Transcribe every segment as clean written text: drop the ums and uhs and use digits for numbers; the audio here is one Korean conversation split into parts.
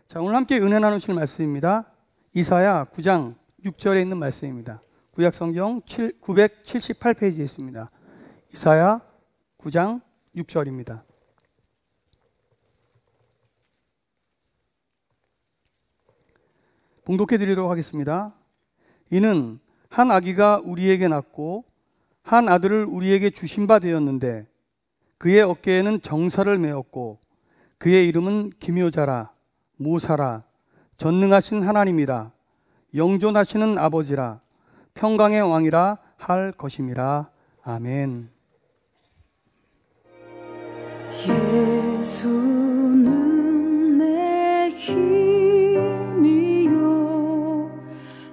자, 오늘 함께 은혜 나누실 말씀입니다. 이사야 9장 6절에 있는 말씀입니다. 구약성경 978페이지에 있습니다. 이사야 9장 6절입니다. 봉독해 드리도록 하겠습니다. 이는 한 아기가 우리에게 낳고 한 아들을 우리에게 주신 바 되었는데 그의 어깨에는 정사를 메었고 그의 이름은 기묘자라 모사라 전능하신 하나님이라 영존하시는 아버지라 평강의 왕이라 할 것임이라. 아멘. 예수는 내 힘이요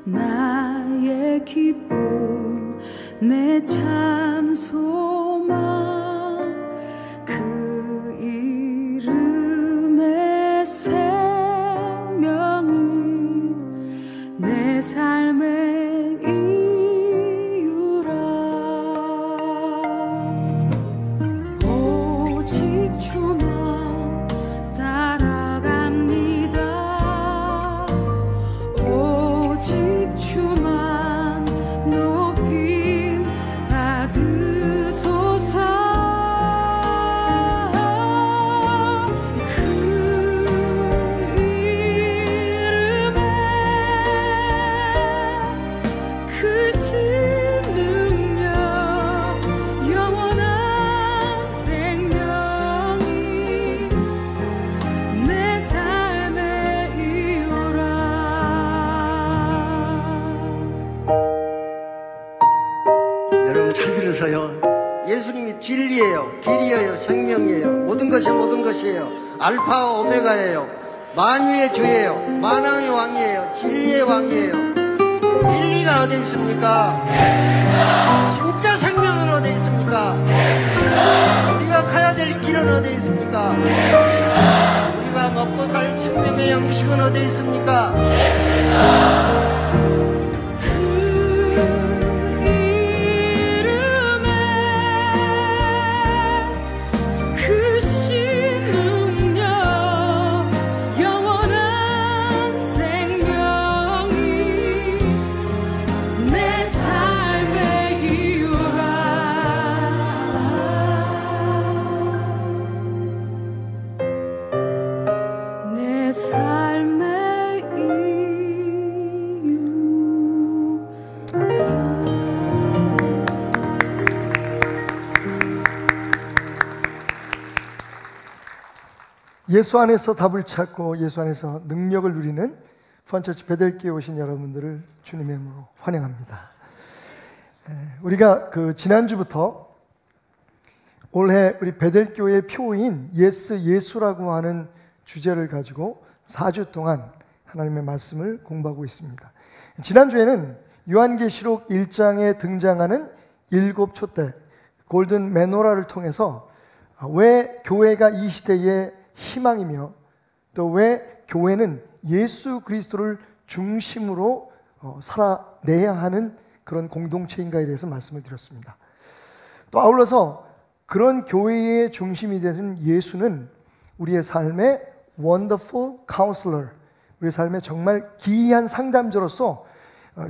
나의 기쁨 내 참 소망 그 이름의 생명은 내 삶의 이유라. 오직 주만 따라갑니다. 오직 주만 높임 받으소서. 그 이름에 크신 능력 영원한 생명이 내 삶의 이유라. 여러분 잘 들으세요. 예수님이 진리예요, 길이에요, 생명이에요. 모든 것이에요. 알파와 오메가예요. 만유의 주예요. 만왕의 왕이에요. 진리의 왕이에요. 진리가 어디 있습니까? 진짜 생명은 어디 있습니까? 우리가 가야 될 길은 어디 있습니까? 우리가 먹고 살 생명의 양식은 어디 있습니까? 크신 능력 영원한 생명이 내 삶의 이유라. 내 삶의 이유라. 예수 안에서 답을 찾고 예수 안에서 능력을 누리는 펀처치 베델교에 오신 여러분들을 주님의 이름으로 환영합니다. 우리가 지난주부터 올해 우리 베델교의 표인 예수라고 하는 주제를 가지고 4주 동안 하나님의 말씀을 공부하고 있습니다. 지난주에는 요한계시록 1장에 등장하는 7촛대 골든 메노라를 통해서 왜 교회가 이 시대의 희망이며 또 왜 교회는 예수 그리스도를 중심으로 살아내야 하는 그런 공동체인가에 대해서 말씀을 드렸습니다. 또 아울러서 그런 교회의 중심이 되는 예수는 우리의 삶의 wonderful counselor, 우리의 삶의 정말 기이한 상담자로서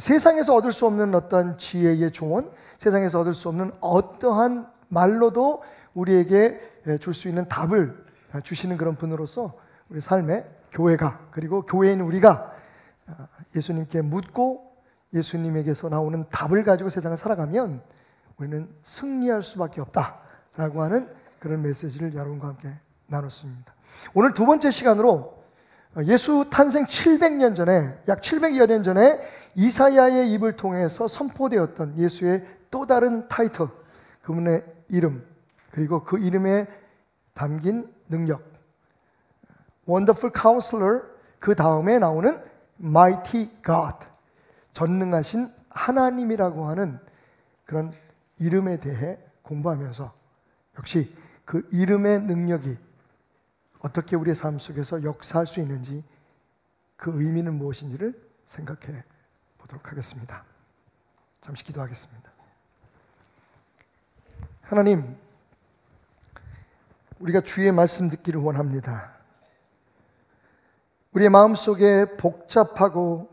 세상에서 얻을 수 없는 어떠한 지혜의 조언, 세상에서 얻을 수 없는 어떠한 말로도 우리에게 줄 수 있는 답을 주시는 그런 분으로서 우리 삶의 교회가, 그리고 교회인 우리가 예수님께 묻고 예수님에게서 나오는 답을 가지고 세상을 살아가면 우리는 승리할 수밖에 없다라고 하는 그런 메시지를 여러분과 함께 나눴습니다. 오늘 두 번째 시간으로 예수 탄생 700년 전에, 약 700여 년 전에 이사야의 입을 통해서 선포되었던 예수의 또 다른 타이틀, 그분의 이름, 그리고 그 이름에 담긴 능력, Wonderful Counselor, 그 다음에 나오는 Mighty God, 전능하신 하나님이라고 하는 그런 이름에 대해 공부하면서 역시 그 이름의 능력이 어떻게 우리의 삶 속에서 역사할 수 있는지, 그 의미는 무엇인지를 생각해 보도록 하겠습니다. 잠시 기도하겠습니다. 하나님, 우리가 주의 말씀 듣기를 원합니다. 우리의 마음속에 복잡하고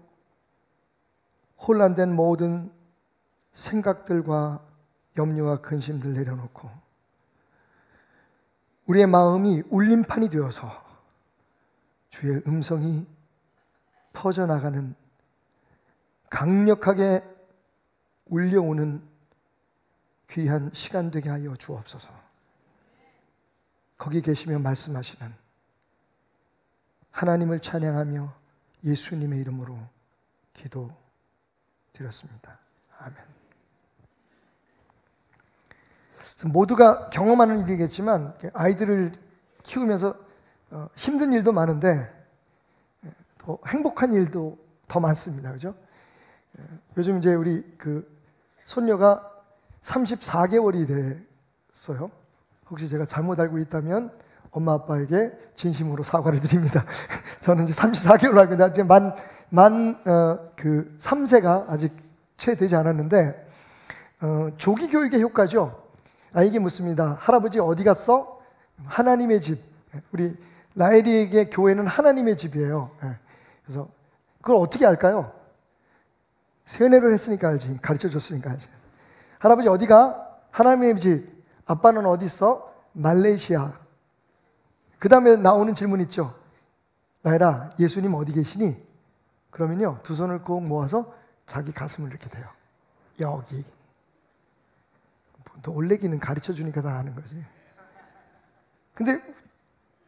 혼란된 모든 생각들과 염려와 근심들 내려놓고 우리의 마음이 울림판이 되어서 주의 음성이 퍼져나가는 강력하게 울려오는 귀한 시간 되게 하여 주옵소서. 거기 계시며 말씀하시는 하나님을 찬양하며 예수님의 이름으로 기도드렸습니다. 아멘. 모두가 경험하는 일이겠지만 아이들을 키우면서 힘든 일도 많은데 더 행복한 일도 더 많습니다. 그죠? 요즘 이제 우리 그 손녀가 34개월이 됐어요. 혹시 제가 잘못 알고 있다면 엄마 아빠에게 진심으로 사과를 드립니다. 저는 이제 34개월 알고 있는데 그 3세가 아직 채 되지 않았는데 조기 교육의 효과죠. 이게 묻습니다. 할아버지 어디 갔어? 하나님의 집. 우리 라엘이에게 교회는 하나님의 집이에요. 그래서 그걸 어떻게 알까요? 세뇌를 했으니까 알지. 가르쳐 줬으니까 알지. 할아버지 어디가? 하나님의 집. 아빠는 어디 있어? 말레이시아. 그 다음에 나오는 질문 있죠. 라엘아, 예수님 어디 계시니? 그러면요, 두 손을 꼭 모아서 자기 가슴을 이렇게 대요. 여기. 놀래기는 가르쳐 주니까 다 아는 거지. 근데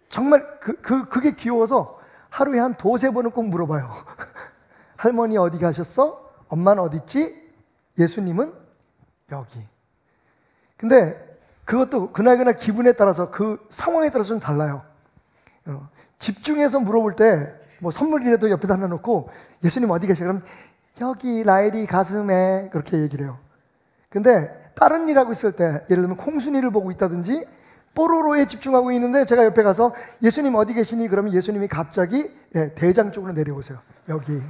정말 그게 귀여워서 하루에 한 두세 번은 꼭 물어봐요. 할머니 어디 가셨어? 엄마는 어디 있지? 예수님은 여기. 근데 그것도 그날그날 기분에 따라서 그 상황에 따라서 좀 달라요. 집중해서 물어볼 때 뭐 선물이라도 옆에다 하나 놓고 예수님 어디 계세요? 그럼 여기 라엘이 가슴에 그렇게 얘기를 해요. 근데 다른 일 하고 있을 때 예를 들면 콩순이를 보고 있다든지 뽀로로에 집중하고 있는데 제가 옆에 가서 예수님 어디 계시니? 그러면 예수님이 갑자기 대장 쪽으로 내려오세요. 여기.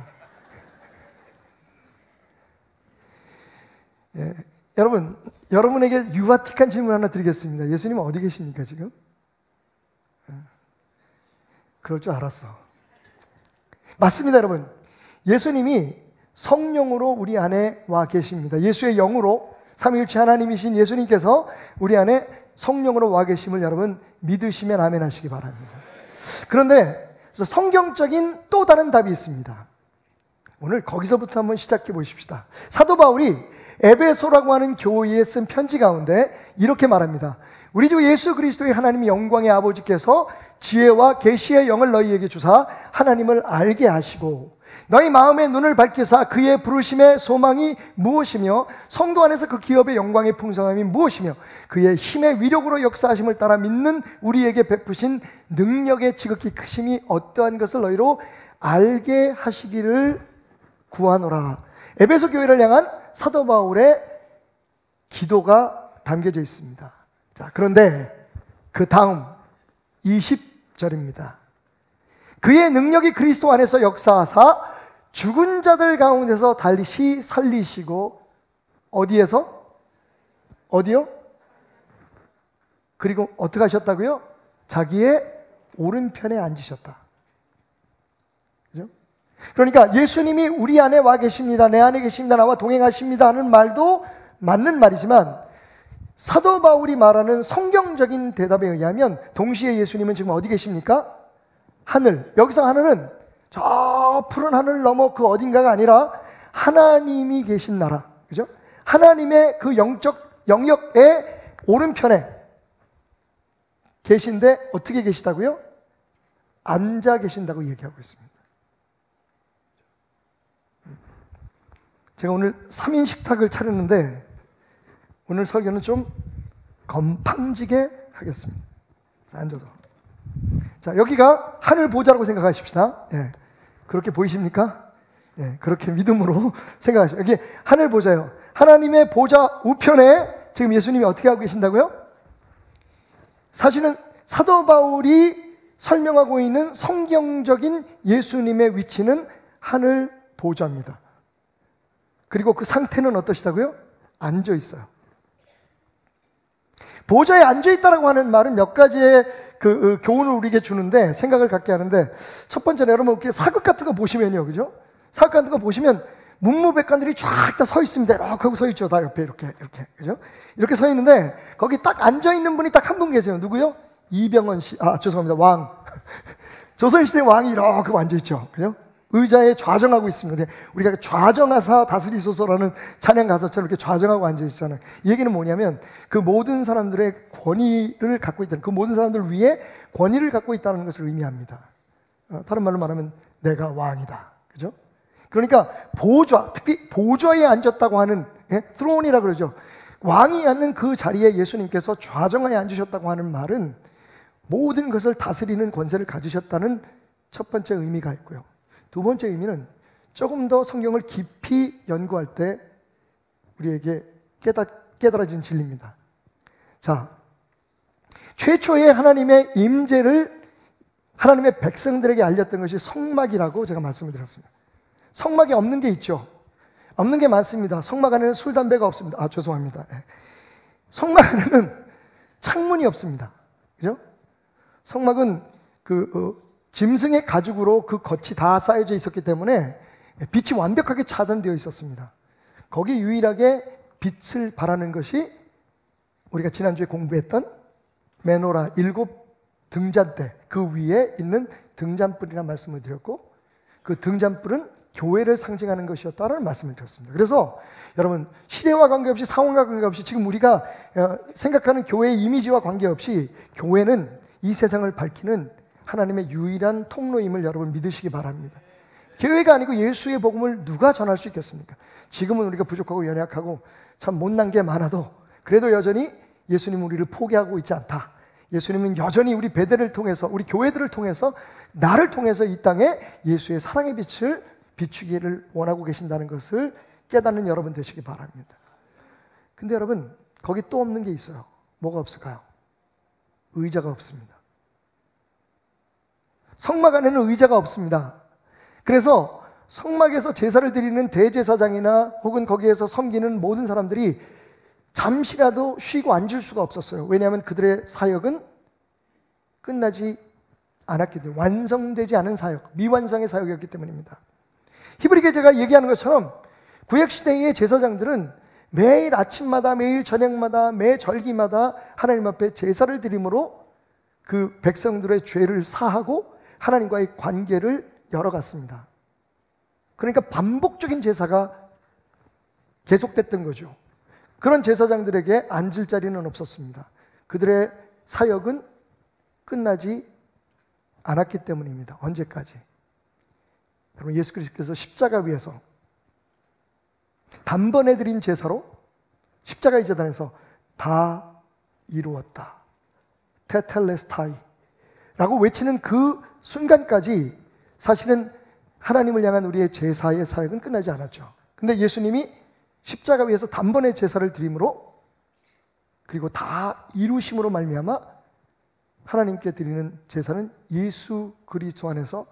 여러분에게 유아틱한 질문 하나 드리겠습니다. 예수님 어디 계십니까 지금? 그럴 줄 알았어. 맞습니다, 여러분. 예수님이 성령으로 우리 안에 와 계십니다. 예수의 영으로 삼위일체 하나님이신 예수님께서 우리 안에 성령으로 와 계심을 여러분 믿으시면 아멘 하시기 바랍니다. 그런데 성경적인 또 다른 답이 있습니다. 오늘 거기서부터 한번 시작해 보십시다. 사도 바울이 에베소라고 하는 교회에 쓴 편지 가운데 이렇게 말합니다. 우리 주 예수 그리스도의 하나님 영광의 아버지께서 지혜와 계시의 영을 너희에게 주사 하나님을 알게 하시고 너희 마음의 눈을 밝히사 그의 부르심의 소망이 무엇이며 성도 안에서 그 기업의 영광의 풍성함이 무엇이며 그의 힘의 위력으로 역사하심을 따라 믿는 우리에게 베푸신 능력의 지극히 크심이 어떠한 것을 너희로 알게 하시기를 구하노라. 에베소 교회를 향한 사도 바울의 기도가 담겨져 있습니다. 자, 그런데 그 다음 20절입니다. 그의 능력이 그리스도 안에서 역사하사 죽은 자들 가운데서 다시 살리시고 어디에서? 어디요? 그리고 어떻게 하셨다고요? 자기의 오른편에 앉으셨다. 그죠? 그러니까 예수님이 우리 안에 와 계십니다. 내 안에 계십니다. 나와 동행하십니다 하는 말도 맞는 말이지만 사도 바울이 말하는 성경적인 대답에 의하면 동시에 예수님은 지금 어디 계십니까? 하늘. 여기서 하늘은 저 푸른 하늘 넘어 그 어딘가가 아니라 하나님이 계신 나라. 그죠? 하나님의 그 영적 영역의 오른편에 계신데 어떻게 계시다고요? 앉아 계신다고 얘기하고 있습니다. 제가 오늘 3인 식탁을 차렸는데 오늘 설교는 좀 건방지게 하겠습니다. 자, 앉아서. 자, 여기가 하늘 보좌라고 생각하십시다. 예. 그렇게 보이십니까? 예, 그렇게 믿음으로 생각하시죠. 여기 하늘 보좌예요. 하나님의 보좌 우편에 지금 예수님이 어떻게 하고 계신다고요? 사실은 사도 바울이 설명하고 있는 성경적인 예수님의 위치는 하늘 보좌입니다. 그리고 그 상태는 어떠시다고요? 앉아 있어요. 보좌에 앉아 있다라고 하는 말은 몇 가지의 그 교훈을 우리에게 주는데 생각을 갖게 하는데, 첫 번째는 여러분 이렇게 사극 같은 거 보시면요, 그죠? 사극 같은 거 보시면 문무백관들이 쫙 다 서 있습니다. 이렇게 하고 서 있죠. 다 옆에 이렇게, 그죠? 이렇게 서 있는데 거기 딱 앉아 있는 분이 딱 한 분 계세요. 누구요? 이병헌 씨. 죄송합니다. 왕. 조선시대 왕이 이렇게 앉아 있죠. 그죠? 의자에 좌정하고 있습니다. 우리가 좌정하사 다스리소서라는 찬양 가사처럼 이렇게 좌정하고 앉아 있잖아요. 이 얘기는 뭐냐면 그 모든 사람들의 권위를 갖고 있다는, 그 모든 사람들 위에 권위를 갖고 있다는 것을 의미합니다. 다른 말로 말하면 내가 왕이다. 그죠? 그러니까 보좌, 특히 보좌에 앉았다고 하는, throne이라고 그러죠. 왕이 앉는 그 자리에 예수님께서 좌정하에 앉으셨다고 하는 말은 모든 것을 다스리는 권세를 가지셨다는 첫 번째 의미가 있고요. 두 번째 의미는 조금 더 성경을 깊이 연구할 때 우리에게 깨달아진 진리입니다. 자, 최초의 하나님의 임재를 하나님의 백성들에게 알렸던 것이 성막이라고 제가 말씀을 드렸습니다. 성막이 없는 게 있죠. 없는 게 많습니다. 성막 안에는 술, 담배가 없습니다. 죄송합니다. 성막 안에는 창문이 없습니다. 그죠? 성막은 짐승의 가죽으로 그 겉이 다 쌓여져 있었기 때문에 빛이 완벽하게 차단되어 있었습니다. 거기 유일하게 빛을 발하는 것이 우리가 지난주에 공부했던 메노라 7 등잔대, 그 위에 있는 등잔불이라는 말씀을 드렸고, 그 등잔불은 교회를 상징하는 것이었다라는 말씀을 드렸습니다. 그래서 여러분, 시대와 관계없이, 상황과 관계없이, 지금 우리가 생각하는 교회의 이미지와 관계없이 교회는 이 세상을 밝히는 하나님의 유일한 통로임을 여러분 믿으시기 바랍니다. 교회가 아니고 예수의 복음을 누가 전할 수 있겠습니까? 지금은 우리가 부족하고 연약하고 참 못난 게 많아도 그래도 여전히 예수님은 우리를 포기하고 있지 않다. 예수님은 여전히 우리 베델을 통해서, 우리 교회들을 통해서, 나를 통해서 이 땅에 예수의 사랑의 빛을 비추기를 원하고 계신다는 것을 깨닫는 여러분 되시기 바랍니다. 근데 여러분, 거기 또 없는 게 있어요. 뭐가 없을까요? 의자가 없습니다. 성막 안에는 의자가 없습니다. 그래서 성막에서 제사를 드리는 대제사장이나 혹은 거기에서 섬기는 모든 사람들이 잠시라도 쉬고 앉을 수가 없었어요. 왜냐하면 그들의 사역은 끝나지 않았기 때문에, 완성되지 않은 사역, 미완성의 사역이었기 때문입니다. 히브리게 제가 얘기하는 것처럼 구약시대의 제사장들은 매일 아침마다, 매일 저녁마다, 매 절기마다 하나님 앞에 제사를 드림으로 그 백성들의 죄를 사하고 하나님과의 관계를 열어갔습니다. 그러니까 반복적인 제사가 계속됐던 거죠. 그런 제사장들에게 앉을 자리는 없었습니다. 그들의 사역은 끝나지 않았기 때문입니다. 언제까지? 여러분, 예수 그리스도께서 십자가 위에서 단번에 드린 제사로 십자가의 제단에서 다 이루었다, 테텔레스타이 라고 외치는 그 순간까지 사실은 하나님을 향한 우리의 제사의 사역은 끝나지 않았죠. 근데 예수님이 십자가 위에서 단번에 제사를 드림으로, 그리고 다 이루심으로 말미암아 하나님께 드리는 제사는 예수 그리스도 안에서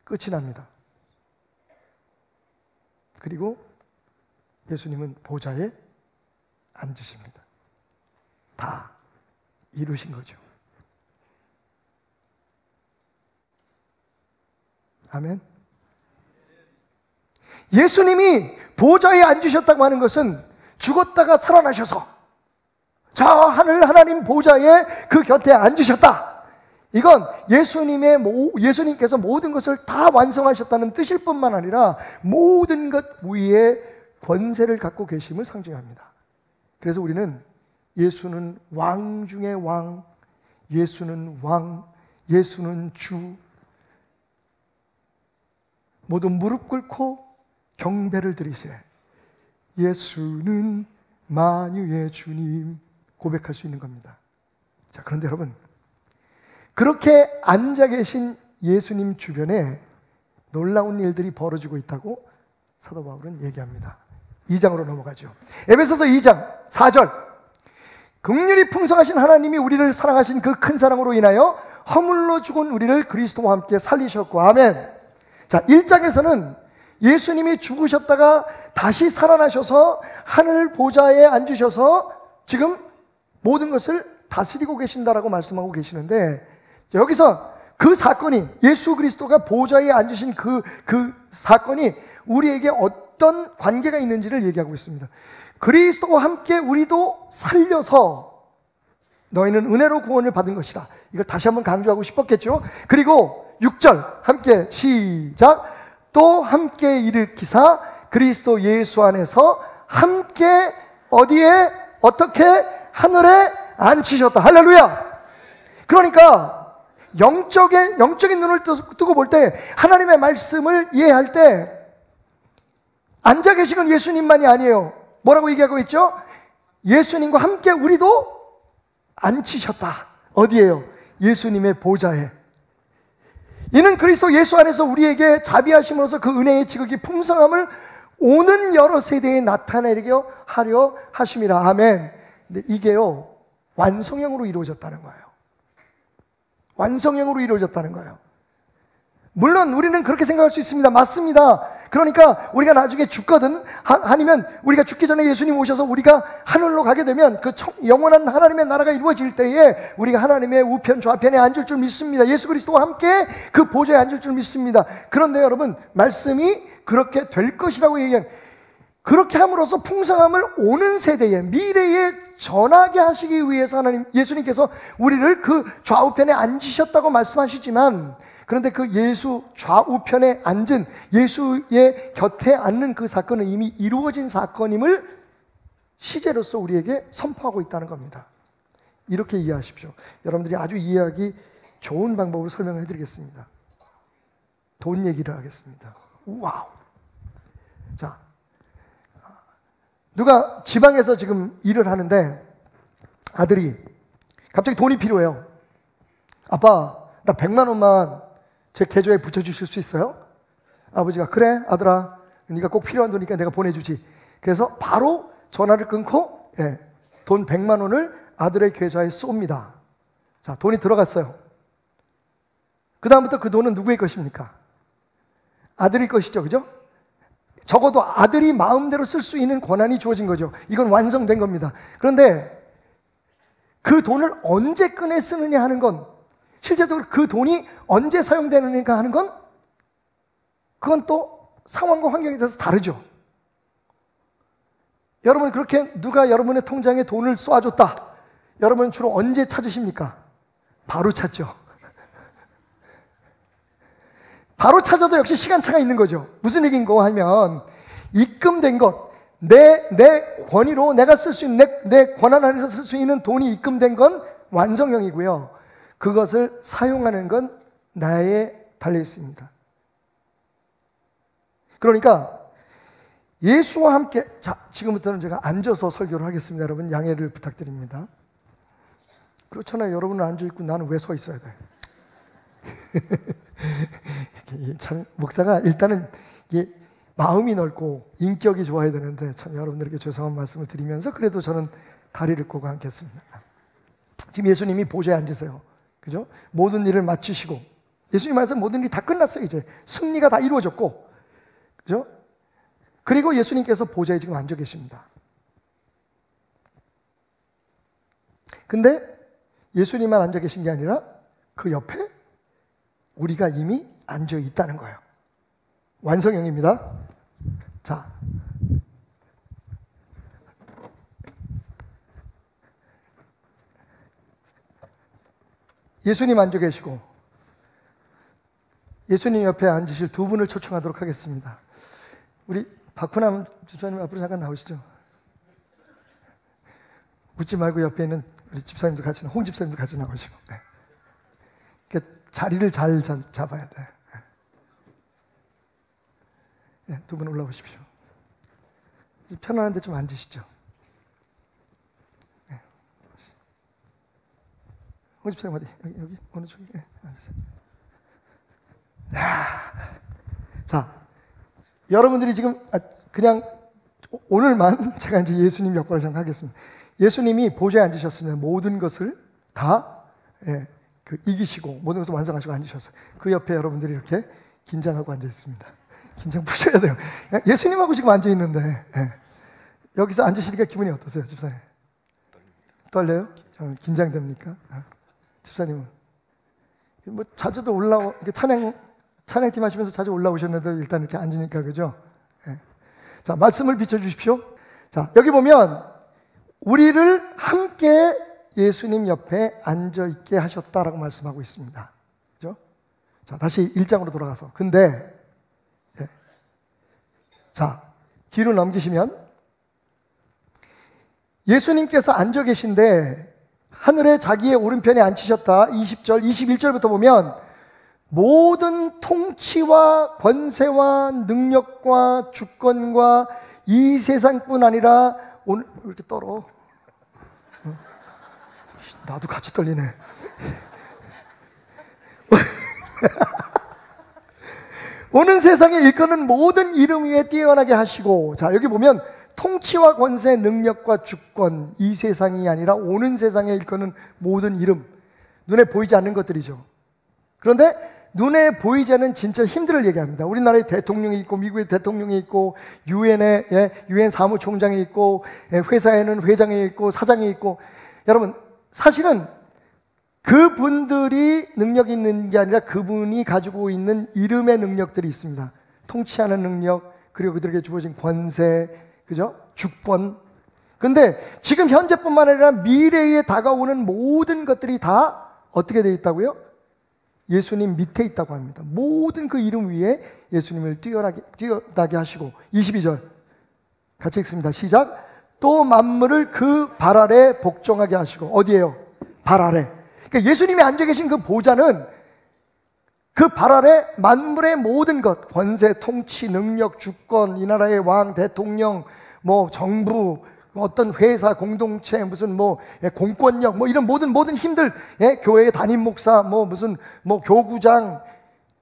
끝이 납니다. 그리고 예수님은 보좌에 앉으십니다. 다 이루신 거죠. 아멘. 예수님이 보좌에 앉으셨다고 하는 것은 죽었다가 살아나셔서 저 하늘 하나님 보좌에 그 곁에 앉으셨다. 이건 예수님께서 모든 것을 다 완성하셨다는 뜻일 뿐만 아니라 모든 것 위에 권세를 갖고 계심을 상징합니다. 그래서 우리는 예수는 왕 중의 왕, 예수는 왕, 예수는 주, 모두 무릎 꿇고 경배를 드리세. 예수는 만유의 주님 고백할 수 있는 겁니다. 자, 그런데 여러분, 그렇게 앉아 계신 예수님 주변에 놀라운 일들이 벌어지고 있다고 사도 바울은 얘기합니다. 2장으로 넘어가죠. 에베소서 2장 4절. 긍휼이 풍성하신 하나님이 우리를 사랑하신 그 큰 사랑으로 인하여 허물로 죽은 우리를 그리스도와 함께 살리셨고, 아멘. 자, 1장에서는 예수님이 죽으셨다가 다시 살아나셔서 하늘 보좌에 앉으셔서 지금 모든 것을 다스리고 계신다라고 말씀하고 계시는데, 자, 여기서 그 사건이, 예수 그리스도가 보좌에 앉으신 그 사건이 우리에게 어떤 관계가 있는지를 얘기하고 있습니다. 그리스도와 함께 우리도 살려서 너희는 은혜로 구원을 받은 것이다. 이걸 다시 한번 강조하고 싶었겠죠. 그리고 6절 함께 시작. 또 함께 일으키사 그리스도 예수 안에서 함께 어디에 어떻게 하늘에 앉히셨다. 할렐루야. 그러니까 영적인 눈을 뜨고 볼 때 하나님의 말씀을 이해할 때 앉아 계시는 예수님만이 아니에요. 뭐라고 얘기하고 있죠? 예수님과 함께 우리도 앉히셨다. 어디에요? 예수님의 보좌에. 이는 그리스도 예수 안에서 우리에게 자비하심으로써 그 은혜의 지극히 풍성함을 오는 여러 세대에 나타내게 하려 하심이라. 아멘. 근데 이게요, 완성형으로 이루어졌다는 거예요. 완성형으로 이루어졌다는 거예요. 물론 우리는 그렇게 생각할 수 있습니다. 맞습니다. 그러니까 우리가 나중에 죽거든, 아니면 우리가 죽기 전에 예수님 오셔서 우리가 하늘로 가게 되면 그 영원한 하나님의 나라가 이루어질 때에 우리가 하나님의 우편 좌편에 앉을 줄 믿습니다. 예수 그리스도와 함께 그 보좌에 앉을 줄 믿습니다. 그런데 여러분, 말씀이 그렇게 될 것이라고 얘기한, 그렇게 함으로써 풍성함을 오는 세대에, 미래에 전하게 하시기 위해서 예수님께서 우리를 그 좌우편에 앉으셨다고 말씀하시지만, 그런데 그 예수 좌우편에 앉은, 예수의 곁에 앉는 그 사건은 이미 이루어진 사건임을 시제로서 우리에게 선포하고 있다는 겁니다. 이렇게 이해하십시오. 여러분들이 아주 이해하기 좋은 방법으로 설명을 해드리겠습니다. 돈 얘기를 하겠습니다. 와우. 자, 누가 지방에서 지금 일을 하는데 아들이 갑자기 돈이 필요해요. 아빠, 나 100만 원만 제 계좌에 붙여주실 수 있어요? 아버지가, 그래 아들아, 네가 꼭 필요한 돈이니까 내가 보내주지. 그래서 바로 전화를 끊고 돈 100만 원을 아들의 계좌에 쏩니다. 자, 돈이 들어갔어요. 그 다음부터 그 돈은 누구의 것입니까? 아들의 것이죠. 그죠? 적어도 아들이 마음대로 쓸 수 있는 권한이 주어진 거죠. 이건 완성된 겁니다. 그런데 그 돈을 언제 꺼내 쓰느냐 하는 건, 실제적으로 그 돈이 언제 사용되느냐 하는 건, 그건 또 상황과 환경에 따라서 다르죠. 여러분, 그렇게 누가 여러분의 통장에 돈을 쏘아줬다, 여러분은 주로 언제 찾으십니까? 바로 찾죠. 바로 찾아도 역시 시간차가 있는 거죠. 무슨 얘기인가 하면, 입금된 것, 내 권위로 내가 쓸 수 있는, 내 권한 안에서 쓸 수 있는 돈이 입금된 건 완성형이고요. 그것을 사용하는 건 나에 달려 있습니다. 그러니까 예수와 함께, 자, 지금부터는 제가 앉아서 설교를 하겠습니다. 여러분 양해를 부탁드립니다. 그렇잖아요. 여러분은 앉아있고 나는 왜 서 있어야 돼? 참, 목사가 일단은 이게 마음이 넓고 인격이 좋아야 되는데, 참 여러분들에게 죄송한 말씀을 드리면서 그래도 저는 다리를 꼬고 앉겠습니다. 지금 예수님이 보좌에 앉으세요. 그죠? 모든 일을 마치시고, 예수님 말씀 모든 일이 다 끝났어요. 이제 승리가 다 이루어졌고, 그죠? 그리고 예수님께서 보좌에 지금 앉아 계십니다. 근데 예수님만 앉아 계신 게 아니라 그 옆에 우리가 이미 앉아 있다는 거예요. 완성형입니다. 자, 예수님 앉아 계시고 예수님 옆에 앉으실 두 분을 초청하도록 하겠습니다. 우리 박훈남 집사님 앞으로 잠깐 나오시죠. 웃지 말고 옆에 있는 우리 집사님도 같이, 홍 집사님도 같이 나오시고. 네. 자리를 잘 잡아야 돼. 네, 두 분 올라오십시오. 편안한 데 좀 앉으시죠. 네. 홍 집사님 어디? 여기 어느 쪽에? 네, 앉으세요. 자, 여러분들이 지금 그냥 오늘만 제가 이제 예수님 역할을 좀 하겠습니다. 예수님이 보좌에 앉으셨으면 모든 것을 다 이기시고 모든 것을 완성하시고 앉으셨어요. 그 옆에 여러분들이 이렇게 긴장하고 앉아 있습니다. 긴장 푸셔야 돼요. 예수님하고 지금 앉아 있는데 여기서 앉으시니까 기분이 어떠세요, 집사님? 떨려요? 긴장됩니까? 집사님은? 뭐 자주도 이렇게 찬양팀 하시면서 자주 올라오셨는데 일단 이렇게 앉으니까 그죠? 예. 자, 말씀을 비춰주십시오. 자, 여기 보면 우리를 함께 예수님 옆에 앉아있게 하셨다라고 말씀하고 있습니다. 그죠? 자, 다시 1장으로 돌아가서. 근데, 예. 자, 뒤로 넘기시면 예수님께서 앉아 계신데 하늘에 자기의 오른편에 앉히셨다. 20절, 21절부터 보면 모든 통치와 권세와 능력과 주권과 이 세상뿐 아니라 오늘 왜 이렇게 떨어? 나도 같이 떨리네. 오는 세상에 일컫는 모든 이름 위에 뛰어나게 하시고, 자, 여기 보면 통치와 권세, 능력과 주권, 이 세상이 아니라 오는 세상에 일컫는 모든 이름, 눈에 보이지 않는 것들이죠. 그런데 눈에 보이지 않는 진짜 힘들을 얘기합니다. 우리나라에 대통령이 있고, 미국의 대통령이 있고, 유엔에 유엔 사무총장이 있고, 회사에는 회장이 있고, 사장이 있고. 여러분, 사실은 그분들이 능력이 있는 게 아니라 그분이 가지고 있는 이름의 능력들이 있습니다. 통치하는 능력, 그리고 그들에게 주어진 권세, 그죠? 주권. 근데 지금 현재뿐만 아니라 미래에 다가오는 모든 것들이 다 어떻게 되어 있다고요? 예수님 밑에 있다고 합니다. 모든 그 이름 위에 예수님을 뛰어나게 하시고. 22절 같이 읽습니다. 시작. 또 만물을 그 발 아래 복종하게 하시고. 어디에요? 발 아래. 그러니까 예수님이 앉아 계신 그 보좌는 그 발 아래 만물의 모든 것, 권세, 통치, 능력, 주권, 이 나라의 왕, 대통령, 뭐 정부, 어떤 회사, 공동체, 무슨 뭐 공권력, 뭐 이런 모든 힘들, 교회의 담임 목사, 무슨 교구장,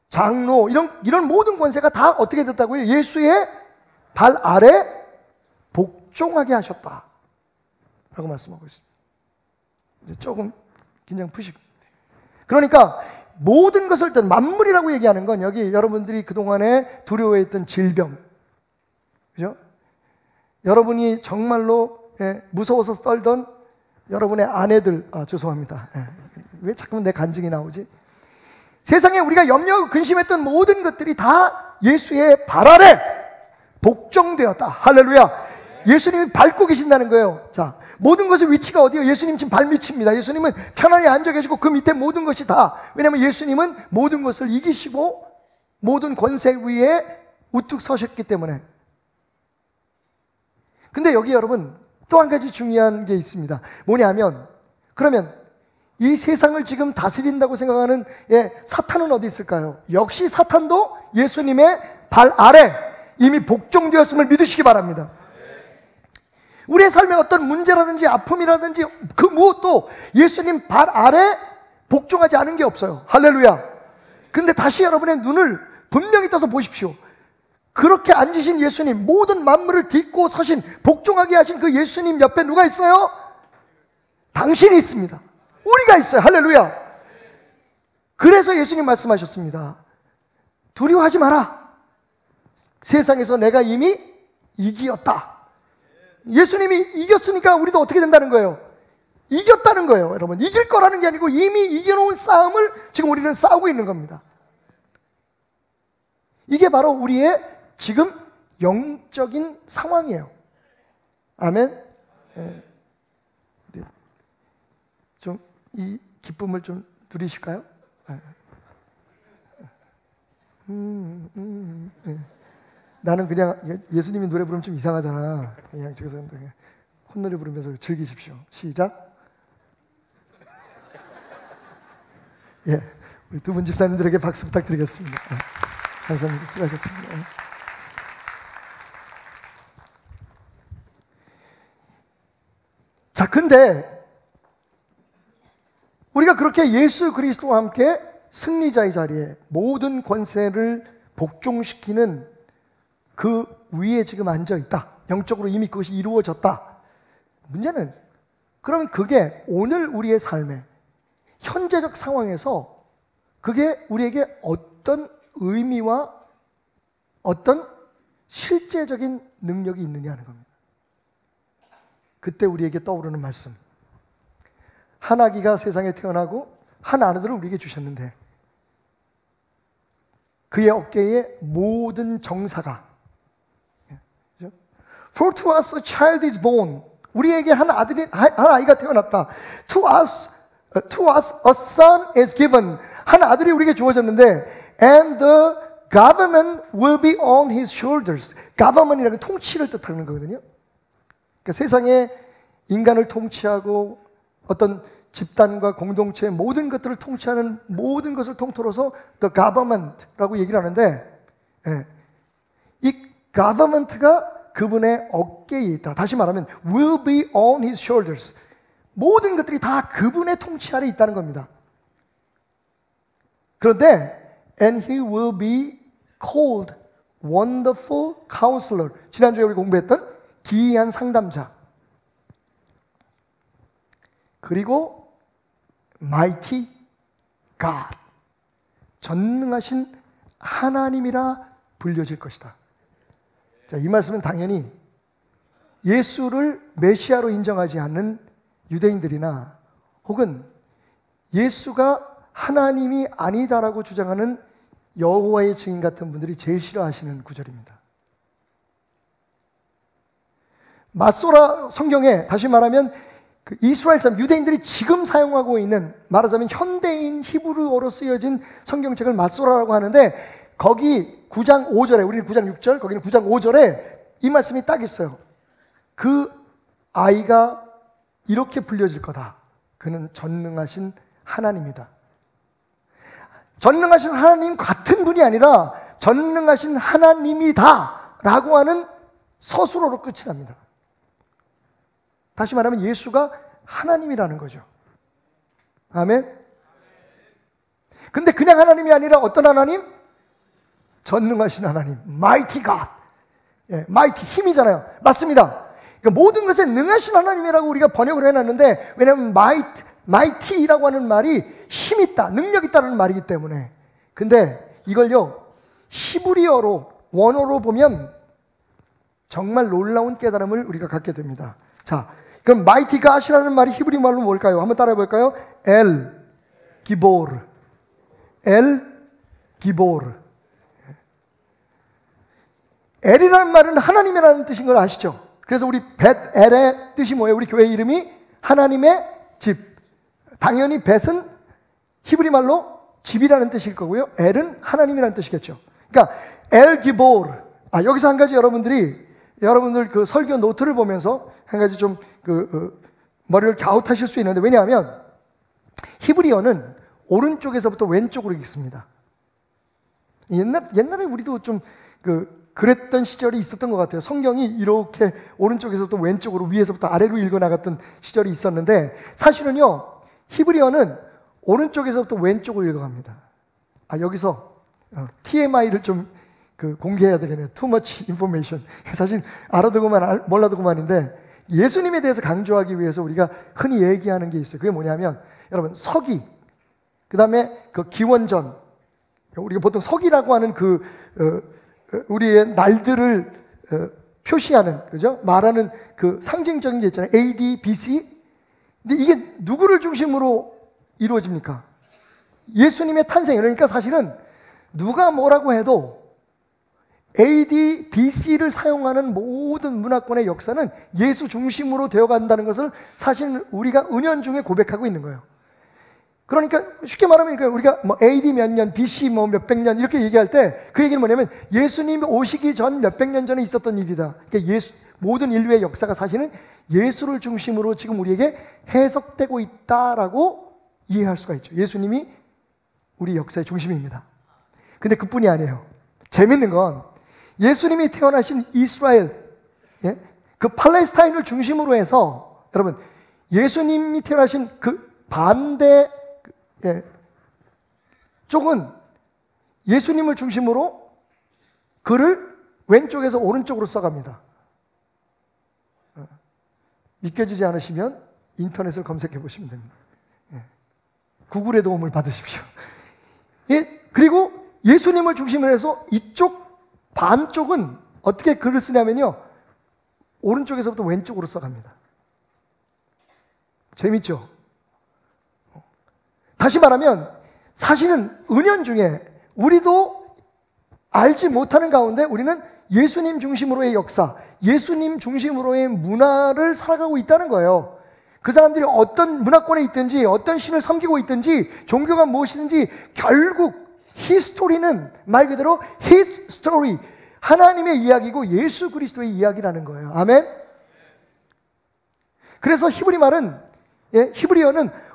장로, 이런 모든 권세가 다 어떻게 됐다고요? 예수의 발 아래 복종하게 하셨다 라고 말씀하고 있습니다. 이제 조금 긴장 푸시고. 그러니까 모든 것을 만물이라고 얘기하는 건 여기 여러분들이 그동안에 두려워했던 질병, 그죠? 여러분이 정말로 무서워서 떨던 여러분의 아내들, 죄송합니다. 왜 자꾸만 내 간증이 나오지? 세상에 우리가 염려하고 근심했던 모든 것들이 다 예수의 발 아래 복종되었다. 할렐루야. 예수님이 밟고 계신다는 거예요. 자, 모든 것의 위치가 어디예요? 예수님 지금 발밑입니다. 예수님은 편안히 앉아 계시고 그 밑에 모든 것이 다, 왜냐하면 예수님은 모든 것을 이기시고 모든 권세 위에 우뚝 서셨기 때문에. 근데 여기 여러분 또 한 가지 중요한 게 있습니다. 뭐냐면, 그러면 이 세상을 지금 다스린다고 생각하는 사탄은 어디 있을까요? 역시 사탄도 예수님의 발 아래 이미 복종되었음을 믿으시기 바랍니다. 우리의 삶에 어떤 문제라든지 아픔이라든지 그 무엇도 예수님 발 아래 복종하지 않은 게 없어요. 할렐루야. 근데 다시 여러분의 눈을 분명히 떠서 보십시오. 그렇게 앉으신 예수님, 모든 만물을 딛고 서신, 복종하게 하신 그 예수님 옆에 누가 있어요? 당신이 있습니다. 우리가 있어요. 할렐루야. 그래서 예수님 말씀하셨습니다. 두려워하지 마라. 세상에서 내가 이미 이기었다. 예수님이 이겼으니까 우리도 어떻게 된다는 거예요? 이겼다는 거예요. 여러분, 이길 거라는 게 아니고 이미 이겨놓은 싸움을 지금 우리는 싸우고 있는 겁니다. 이게 바로 우리의 지금 영적인 상황이에요. 아멘. 좀 이 기쁨을 좀 누리실까요? 나는 그냥 예수님이 노래 부르면 좀 이상하잖아. 그냥 저기서 콧노래 부르면서 즐기십시오. 시작. 예, 우리 두 분 집사님들에게 박수 부탁드리겠습니다. 감사합니다. 수고하셨습니다. 자, 근데 우리가 그렇게 예수 그리스도와 함께 승리자의 자리에 모든 권세를 복종시키는 그 위에 지금 앉아 있다. 영적으로 이미 그것이 이루어졌다. 문제는 그러면 그게 오늘 우리의 삶에 현재적 상황에서 그게 우리에게 어떤 의미와 어떤 실제적인 능력이 있느냐는 겁니다. 그때 우리에게 떠오르는 말씀. 한 아기가 세상에 태어나고 한 아들을 우리에게 주셨는데 그의 어깨에 모든 정사가. For to us a child is born. 우리에게 한 아이가 태어났다. To us a son is given. 한 아들이 우리에게 주어졌는데, and the government will be on his shoulders. government이라는 통치를 뜻하는 거거든요. 그러니까 세상에 인간을 통치하고 어떤 집단과 공동체 모든 것들을 통치하는 모든 것을 통틀어서 the government라고 얘기를 하는데, 이 government가 그분의 어깨에 있다. 다시 말하면 will be on his shoulders. 모든 것들이 다 그분의 통치 아래 있다는 겁니다. 그런데 and he will be called wonderful counselor. 지난주에 우리 공부했던 기이한 상담자. 그리고 mighty God. 전능하신 하나님이라 불려질 것이다. 자, 이 말씀은 당연히 예수를 메시아로 인정하지 않는 유대인들이나 혹은 예수가 하나님이 아니다라고 주장하는 여호와의 증인 같은 분들이 제일 싫어하시는 구절입니다. 마소라 성경에 다시 말하면 그 이스라엘 사람 유대인들이 지금 사용하고 있는 말하자면 현대인 히브리어로 쓰여진 성경책을 마소라라고 하는데 거기 9장 5절에 우리는 9장 6절 거기는 9장 5절에 이 말씀이 딱 있어요. 그 아이가 이렇게 불려질 거다. 그는 전능하신 하나님이다. 전능하신 하나님 같은 분이 아니라 전능하신 하나님이다 라고 하는 서술어로 끝이 납니다. 다시 말하면 예수가 하나님이라는 거죠. 아멘. 근데 그냥 하나님이 아니라 어떤 하나님? 전능하신 하나님, mighty God. mighty, 힘이잖아요. 맞습니다. 그러니까 모든 것에 능하신 하나님이라고 우리가 번역을 해놨는데, 왜냐하면 mighty라고 하는 말이 힘 있다, 능력 있다는 말이기 때문에. 근데 이걸요 히브리어로 원어로 보면 정말 놀라운 깨달음을 우리가 갖게 됩니다. 자, 그럼 mighty God이라는 말이 히브리 말로 뭘까요? 한번 따라해 볼까요? 엘 기보르. 엘 기보르. 엘이라는 말은 하나님이라는 뜻인 걸 아시죠? 그래서 우리 벳엘의 뜻이 뭐예요? 우리 교회 이름이 하나님의 집. 당연히 벳은 히브리 말로 집이라는 뜻일 거고요. 엘은 하나님이라는 뜻이겠죠. 그러니까 엘 기보르. 여기서 한 가지 여러분들 그 설교 노트를 보면서 한 가지 좀 머리를 갸웃하실 수 있는데, 왜냐하면 히브리어는 오른쪽에서부터 왼쪽으로 읽습니다. 옛날에 우리도 좀 그랬던 시절이 있었던 것 같아요. 성경이 이렇게 오른쪽에서부터 왼쪽으로 위에서부터 아래로 읽어나갔던 시절이 있었는데, 사실은요 히브리어는 오른쪽에서부터 왼쪽으로 읽어갑니다. 여기서 TMI를 좀 공개해야 되겠네요. Too much information. 사실 알아도 그만 몰라도 그만인데, 예수님에 대해서 강조하기 위해서 우리가 흔히 얘기하는 게 있어요. 그게 뭐냐면, 여러분 서기, 그 다음에 그 기원전, 우리가 보통 서기라고 하는 우리의 날들을 표시하는, 그죠? 말하는 그 상징적인 게 있잖아요. AD, BC. 근데 이게 누구를 중심으로 이루어집니까? 예수님의 탄생. 그러니까 사실은 누가 뭐라고 해도 AD, BC를 사용하는 모든 문화권의 역사는 예수 중심으로 되어간다는 것을 사실 우리가 은연중에 고백하고 있는 거예요. 그러니까 쉽게 말하면 우리가 뭐 AD 몇 년, BC 뭐 몇백 년 이렇게 얘기할 때 그 얘기는 뭐냐면 예수님이 오시기 전 몇백 년 전에 있었던 일이다. 그러니까 모든 인류의 역사가 사실은 예수를 중심으로 지금 우리에게 해석되고 있다라고 이해할 수가 있죠. 예수님이 우리 역사의 중심입니다. 근데 그뿐이 아니에요. 재밌는 건 예수님이 태어나신 이스라엘, 그 팔레스타인을 중심으로 해서 여러분 예수님이 태어나신 그 반대 쪽은 예수님을 중심으로 글을 왼쪽에서 오른쪽으로 써갑니다. 믿겨지지 않으시면 인터넷을 검색해 보시면 됩니다. 구글의 도움을 받으십시오. 그리고 예수님을 중심으로 해서 이쪽 반쪽은 어떻게 글을 쓰냐면요, 오른쪽에서부터 왼쪽으로 써갑니다. 재밌죠? 다시 말하면 사실은 은연중에 우리도 알지 못하는 가운데 우리는 예수님 중심으로의 역사, 예수님 중심으로의 문화를 살아가고 있다는 거예요. 그 사람들이 어떤 문화권에 있든지 어떤 신을 섬기고 있든지 종교가 무엇이든지 결국 히스토리는 말 그대로 His story, 하나님의 이야기고 예수 그리스도의 이야기라는 거예요. 아멘. 그래서 히브리어는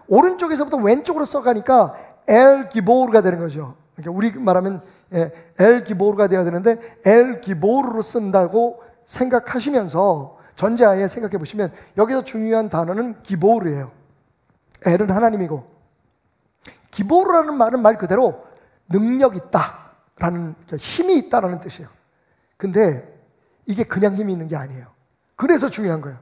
오른쪽에서부터 왼쪽으로 써가니까 엘 기보르가 되는 거죠. 그러니까 우리 말하면 엘 기보르가 되어야 되는데 엘 기보르로 쓴다고 생각하시면서 전제하에 생각해 보시면 여기서 중요한 단어는 기보르예요. 엘은 하나님이고 기보르라는 말은 말 그대로 능력 있다라는, 힘이 있다라는 뜻이에요. 근데 이게 그냥 힘이 있는 게 아니에요. 그래서 중요한 거예요.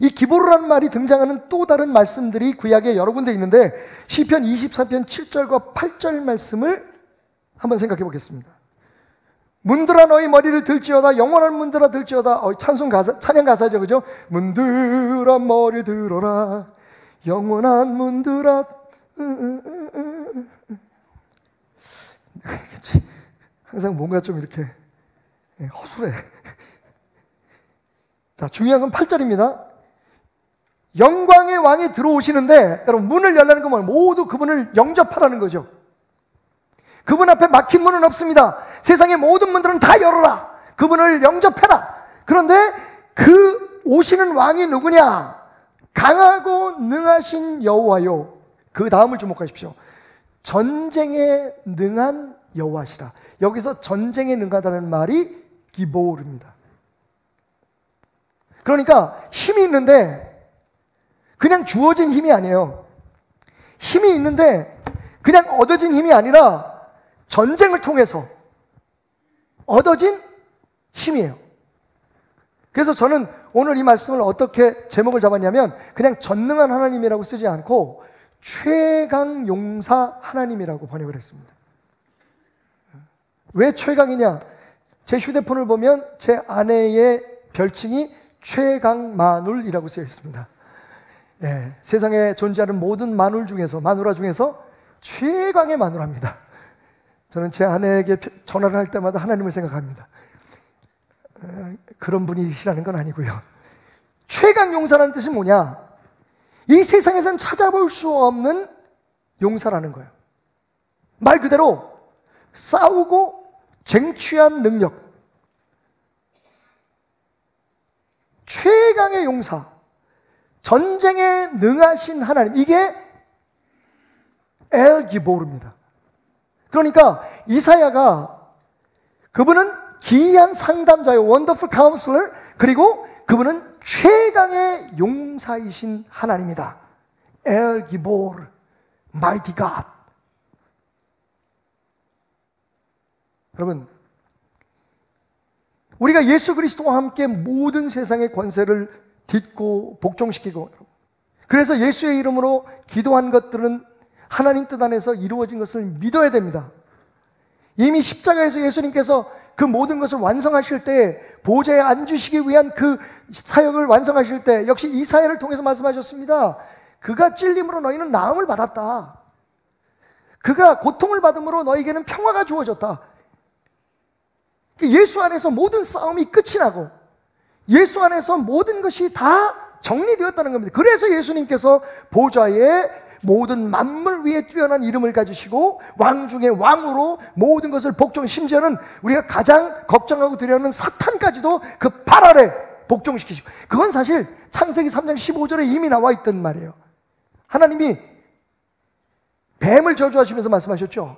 이 기보르라는 말이 등장하는 또 다른 말씀들이 구약에 여러 군데 있는데 시편 24편 7절과 8절 말씀을 한번 생각해 보겠습니다. 문들아 너희 머리를 들지어다, 영원한 문들아 들지어다. 찬송 가사, 찬양 가사죠, 그죠? 문들아 머리 들어라, 영원한 문들아. 항상 뭔가 좀 이렇게 허술해. 자, 중요한 건 8절입니다. 영광의 왕이 들어오시는데, 여러분, 문을 열라는 건 뭐예요? 모두 그분을 영접하라는 거죠. 그분 앞에 막힌 문은 없습니다. 세상의 모든 문들은 다 열어라. 그분을 영접해라. 그런데 그 오시는 왕이 누구냐? 강하고 능하신 여호와요. 그 다음을 주목하십시오. 전쟁에 능한 여호와시라. 여기서 전쟁에 능하다는 말이 기보르입니다. 그러니까 힘이 있는데 그냥 주어진 힘이 아니에요. 힘이 있는데 그냥 얻어진 힘이 아니라 전쟁을 통해서 얻어진 힘이에요. 그래서 저는 오늘 이 말씀을 어떻게 제목을 잡았냐면 그냥 전능한 하나님이라고 쓰지 않고 최강 용사 하나님이라고 번역을 했습니다. 왜 최강이냐? 제 휴대폰을 보면 제 아내의 별칭이 최강마눌이라고 쓰여 있습니다. 예, 세상에 존재하는 모든 마누라 중에서 최강의 마누라입니다. 저는 제 아내에게 전화를 할 때마다 하나님을 생각합니다. 그런 분이시라는 건 아니고요. 최강 용사라는 뜻이 뭐냐? 이 세상에선 찾아볼 수 없는 용사라는 거예요. 말 그대로 싸우고 쟁취한 능력, 최강의 용사, 전쟁에 능하신 하나님, 이게 엘 기보르입니다. 그러니까 이사야가 그분은 기이한 상담자요, 원더풀 카운슬러, 그리고 그분은 최강의 용사이신 하나님이다. 엘 기보르, 마이티 갓. 여러분, 우리가 예수 그리스도와 함께 모든 세상의 권세를 딛고 복종시키고, 그래서 예수의 이름으로 기도한 것들은 하나님 뜻 안에서 이루어진 것을 믿어야 됩니다. 이미 십자가에서 예수님께서 그 모든 것을 완성하실 때, 보좌에 앉으시기 위한 그 사역을 완성하실 때 역시 이사야를 통해서 말씀하셨습니다. 그가 찔림으로 너희는 나음을 받았다. 그가 고통을 받음으로 너희에게는 평화가 주어졌다. 예수 안에서 모든 싸움이 끝이 나고 예수 안에서 모든 것이 다 정리되었다는 겁니다. 그래서 예수님께서 보좌에 모든 만물 위에 뛰어난 이름을 가지시고 왕 중에 왕으로 모든 것을 복종, 심지어는 우리가 가장 걱정하고 두려워하는 사탄까지도 그 발 아래 복종시키시고, 그건 사실 창세기 3장 15절에 이미 나와 있던 말이에요. 하나님이 뱀을 저주하시면서 말씀하셨죠.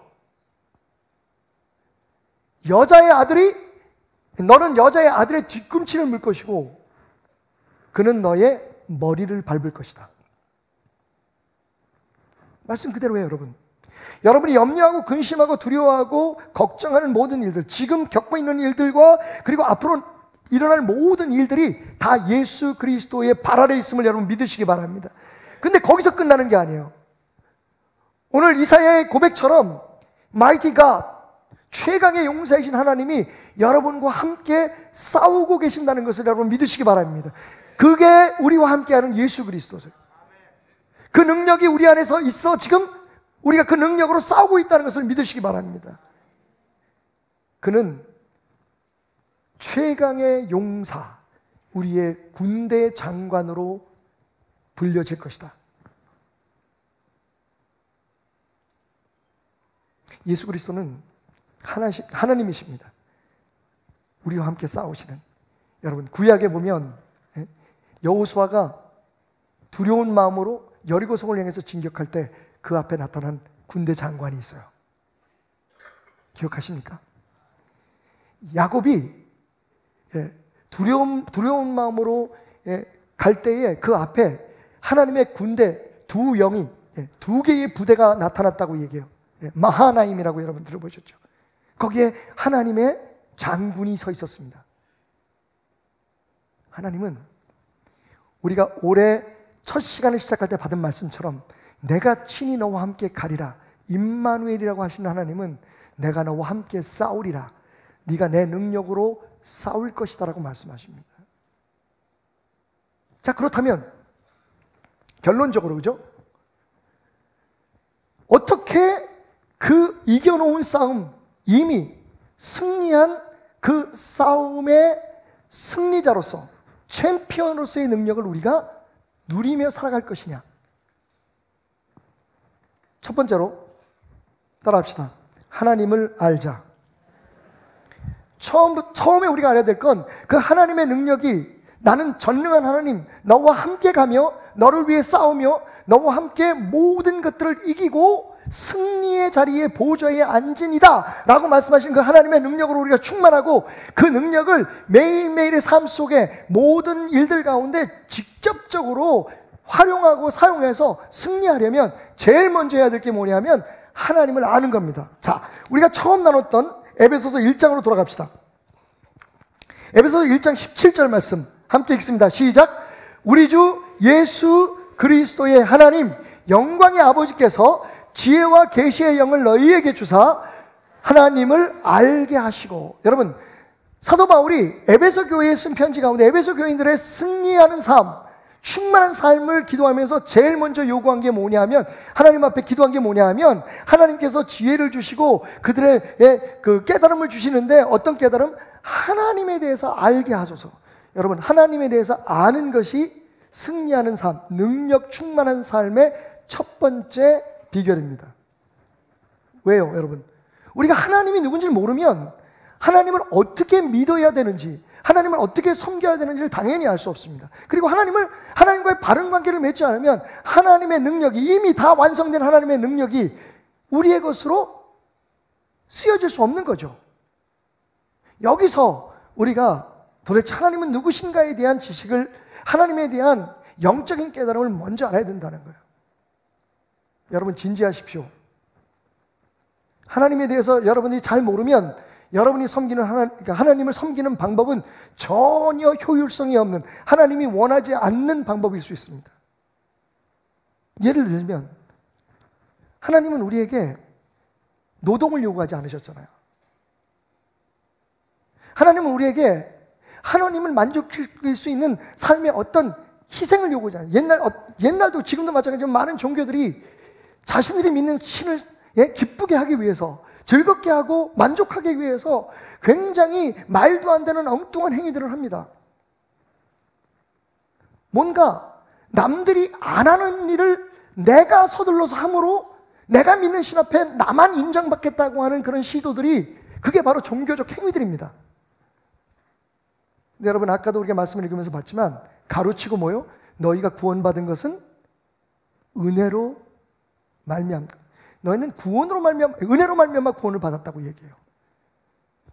너는 여자의 아들의 뒤꿈치를 물 것이고 그는 너의 머리를 밟을 것이다. 말씀 그대로예요, 여러분. 여러분이 염려하고 근심하고 두려워하고 걱정하는 모든 일들, 지금 겪고 있는 일들과 그리고 앞으로 일어날 모든 일들이 다 예수 그리스도의 발 아래 있음을 여러분 믿으시기 바랍니다. 근데 거기서 끝나는 게 아니에요. 오늘 이사야의 고백처럼 마이티 갓, 최강의 용사이신 하나님이 여러분과 함께 싸우고 계신다는 것을 여러분 믿으시기 바랍니다. 그게 우리와 함께하는 예수 그리스도세요. 그 능력이 우리 안에서 있어 지금 우리가 그 능력으로 싸우고 있다는 것을 믿으시기 바랍니다. 그는 최강의 용사, 우리의 군대 장관으로 불려질 것이다. 예수 그리스도는 하나님이십니다. 우리와 함께 싸우시는. 여러분, 구약에 보면 여호수아가 두려운 마음으로 여리고성을 향해서 진격할 때 그 앞에 나타난 군대 장관이 있어요. 기억하십니까? 야곱이 두려운 마음으로 갈 때에 그 앞에 하나님의 군대 두 영이, 두 개의 부대가 나타났다고 얘기해요. 마하나임이라고 여러분 들어보셨죠? 거기에 하나님의 장군이 서 있었습니다. 하나님은 우리가 올해 첫 시간을 시작할 때 받은 말씀처럼 내가 친히 너와 함께 가리라, 임마누엘이라고 하시는 하나님은 내가 너와 함께 싸우리라, 네가 내 능력으로 싸울 것이다 라고 말씀하십니다. 자, 그렇다면 결론적으로, 그죠? 어떻게 그 이겨놓은 싸움, 이미 승리한 그 싸움의 승리자로서, 챔피언으로서의 능력을 우리가 누리며 살아갈 것이냐? 첫 번째로 따라합시다. 하나님을 알자. 처음에 우리가 알아야 될 건 그 하나님의 능력이, 나는 전능한 하나님, 너와 함께 가며 너를 위해 싸우며 너와 함께 모든 것들을 이기고 승리의 자리에, 보좌에 앉으니다 라고 말씀하신 그 하나님의 능력으로 우리가 충만하고, 그 능력을 매일매일의 삶 속에 모든 일들 가운데 직접적으로 활용하고 사용해서 승리하려면 제일 먼저 해야 될 게 뭐냐면 하나님을 아는 겁니다. 자, 우리가 처음 나눴던 에베소서 1장으로 돌아갑시다. 에베소서 1장 17절 말씀 함께 읽습니다. 시작. 우리 주 예수 그리스도의 하나님 영광의 아버지께서 지혜와 계시의 영을 너희에게 주사 하나님을 알게 하시고. 여러분, 사도 바울이 에베소 교회에 쓴 편지 가운데 에베소 교인들의 승리하는 삶, 충만한 삶을 기도하면서 제일 먼저 요구한 게 뭐냐면, 하나님 앞에 기도한 게 뭐냐면, 하나님께서 지혜를 주시고 그들의 그 깨달음을 주시는데, 어떤 깨달음? 하나님에 대해서 알게 하소서. 여러분, 하나님에 대해서 아는 것이 승리하는 삶, 능력 충만한 삶의 첫 번째 비결입니다. 왜요, 여러분? 우리가 하나님이 누군지를 모르면 하나님을 어떻게 믿어야 되는지, 하나님을 어떻게 섬겨야 되는지를 당연히 알 수 없습니다. 그리고 하나님과의 바른 관계를 맺지 않으면 하나님의 능력이, 이미 다 완성된 하나님의 능력이 우리의 것으로 쓰여질 수 없는 거죠. 여기서 우리가 도대체 하나님은 누구신가에 대한 지식을, 하나님에 대한 영적인 깨달음을 먼저 알아야 된다는 거예요. 여러분, 진지하십시오. 하나님에 대해서 여러분이 잘 모르면 여러분이 섬기는 하나님을 섬기는 방법은 전혀 효율성이 없는, 하나님이 원하지 않는 방법일 수 있습니다. 예를 들면, 하나님은 우리에게 노동을 요구하지 않으셨잖아요. 하나님은 우리에게 하나님을 만족시킬 수 있는 삶의 어떤 희생을 요구하지 않아요. 옛날도 지금도 마찬가지로 많은 종교들이 자신들이 믿는 신을 기쁘게 하기 위해서, 즐겁게 하고 만족하기 위해서 굉장히 말도 안 되는 엉뚱한 행위들을 합니다. 뭔가 남들이 안 하는 일을 내가 서둘러서 함으로 내가 믿는 신 앞에 나만 인정받겠다고 하는 그런 시도들이, 그게 바로 종교적 행위들입니다. 근데 여러분, 아까도 우리가 말씀을 읽으면서 봤지만, 가로치고 뭐요? 너희가 구원받은 것은 은혜로 말미암다. 너희는 구원으로 말미암아, 은혜로 말미암아 구원을 받았다고 얘기해요.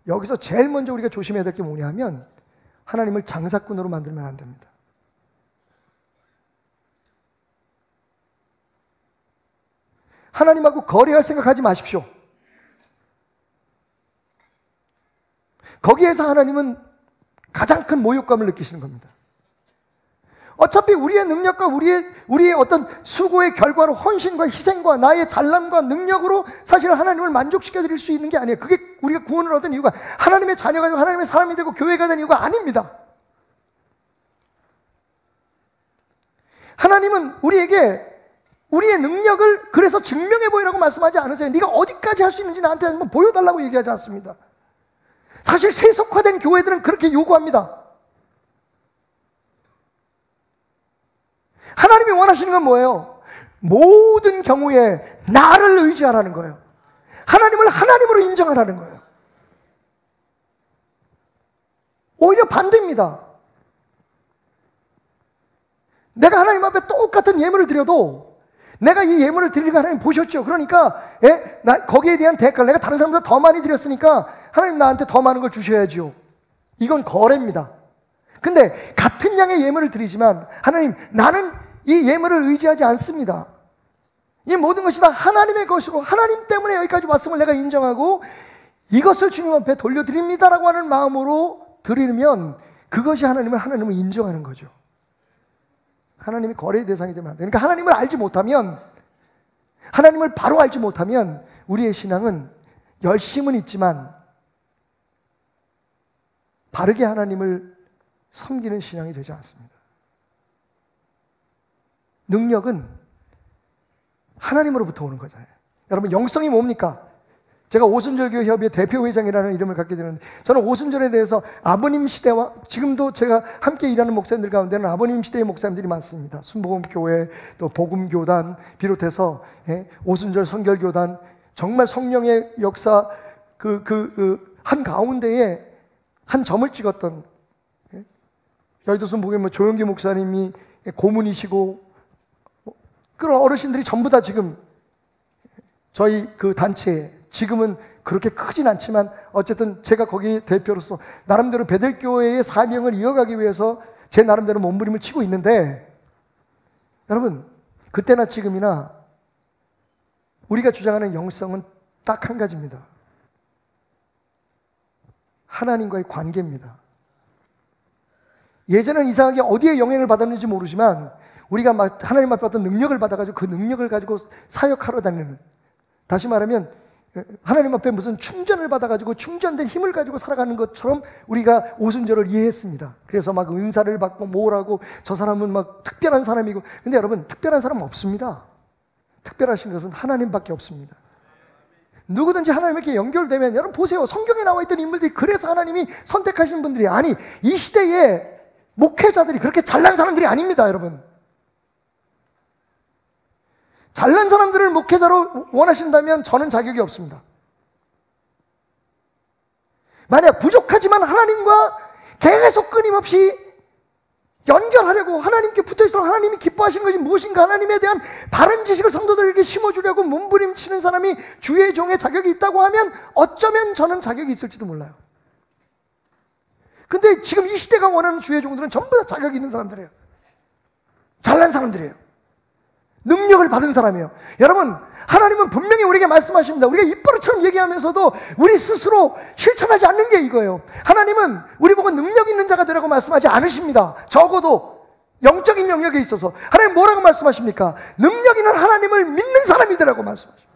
여기서 제일 먼저 우리가 조심해야 될 게 뭐냐면, 하나님을 장사꾼으로 만들면 안 됩니다. 하나님하고 거래할 생각하지 마십시오. 거기에서 하나님은 가장 큰 모욕감을 느끼시는 겁니다. 어차피 우리의 능력과 우리의 어떤 수고의 결과로, 헌신과 희생과 나의 잘남과 능력으로 사실 하나님을 만족시켜 드릴 수 있는 게 아니에요. 그게 우리가 구원을 얻은 이유가, 하나님의 자녀가 되고 하나님의 사람이 되고 교회가 된 이유가 아닙니다. 하나님은 우리에게 우리의 능력을 그래서 증명해 보이라고 말씀하지 않으세요. 네가 어디까지 할 수 있는지 나한테 한번 보여달라고 얘기하지 않습니다. 사실 세속화된 교회들은 그렇게 요구합니다. 하나님이 원하시는 건 뭐예요? 모든 경우에 나를 의지하라는 거예요. 하나님을 하나님으로 인정하라는 거예요. 오히려 반대입니다. 내가 하나님 앞에 똑같은 예물을 드려도 내가 이 예물을 드리는 거 하나님 보셨죠? 그러니까 거기에 대한 대가를 내가 다른 사람보다 더 많이 드렸으니까 하나님 나한테 더 많은 걸 주셔야죠. 이건 거래입니다. 근데 같은 양의 예물을 드리지만 하나님, 나는 이 예물을 의지하지 않습니다. 이 모든 것이 다 하나님의 것이고 하나님 때문에 여기까지 왔음을 내가 인정하고 이것을 주님 앞에 돌려드립니다라고 하는 마음으로 드리면 그것이 하나님을 인정하는 거죠. 하나님이 거래의 대상이 되면 안 돼요. 그러니까 하나님을 알지 못하면, 하나님을 바로 알지 못하면 우리의 신앙은 열심은 있지만 바르게 하나님을 섬기는 신앙이 되지 않습니다. 능력은 하나님으로부터 오는 거잖아요. 여러분, 영성이 뭡니까? 제가 오순절교회 협의회 대표회장이라는 이름을 갖게 되는데, 저는 오순절에 대해서 아버님 시대와 지금도 제가 함께 일하는 목사님들 가운데는 아버님 시대의 목사님들이 많습니다. 순복음교회, 또 복음교단 비롯해서 오순절 선결교단, 정말 성령의 역사 한 가운데에 한 점을 찍었던 여의도 순복음의 조영기 목사님이 고문이시고, 그런 어르신들이 전부 다 지금 저희 그 단체에, 지금은 그렇게 크진 않지만 어쨌든 제가 거기 대표로서 나름대로 베들교회의 사명을 이어가기 위해서 제 나름대로 몸부림을 치고 있는데, 여러분, 그때나 지금이나 우리가 주장하는 영성은 딱 한 가지입니다. 하나님과의 관계입니다. 예전에는 이상하게 어디에 영향을 받았는지 모르지만 우리가 막 하나님 앞에 어떤 능력을 받아가지고 그 능력을 가지고 사역하러 다니는, 다시 말하면 하나님 앞에 무슨 충전을 받아가지고 충전된 힘을 가지고 살아가는 것처럼 우리가 오순절을 이해했습니다. 그래서 막 은사를 받고 뭐라고, 저 사람은 막 특별한 사람이고. 근데 여러분, 특별한 사람 없습니다. 특별하신 것은 하나님밖에 없습니다. 누구든지 하나님께 연결되면, 여러분 보세요, 성경에 나와 있던 인물들이 그래서 하나님이 선택하신 분들이, 아니 이 시대에 목회자들이 그렇게 잘난 사람들이 아닙니다. 여러분, 잘난 사람들을 목회자로 원하신다면 저는 자격이 없습니다. 만약 부족하지만 하나님과 계속 끊임없이 연결하려고, 하나님께 붙어있어 하나님이 기뻐하시는 것이 무엇인가, 하나님에 대한 바른 지식을 성도들에게 심어주려고 몸부림치는 사람이 주의 종의 자격이 있다고 하면 어쩌면 저는 자격이 있을지도 몰라요. 근데 지금 이 시대가 원하는 주의 종들은 전부 다 자격이 있는 사람들이에요. 잘난 사람들이에요. 능력을 받은 사람이에요. 여러분, 하나님은 분명히 우리에게 말씀하십니다. 우리가 입버릇처럼 얘기하면서도 우리 스스로 실천하지 않는 게 이거예요. 하나님은 우리 보고 능력 있는 자가 되라고 말씀하지 않으십니다. 적어도 영적인 영역에 있어서 하나님 뭐라고 말씀하십니까? 능력 있는 하나님을 믿는 사람이 되라고 말씀하십니다.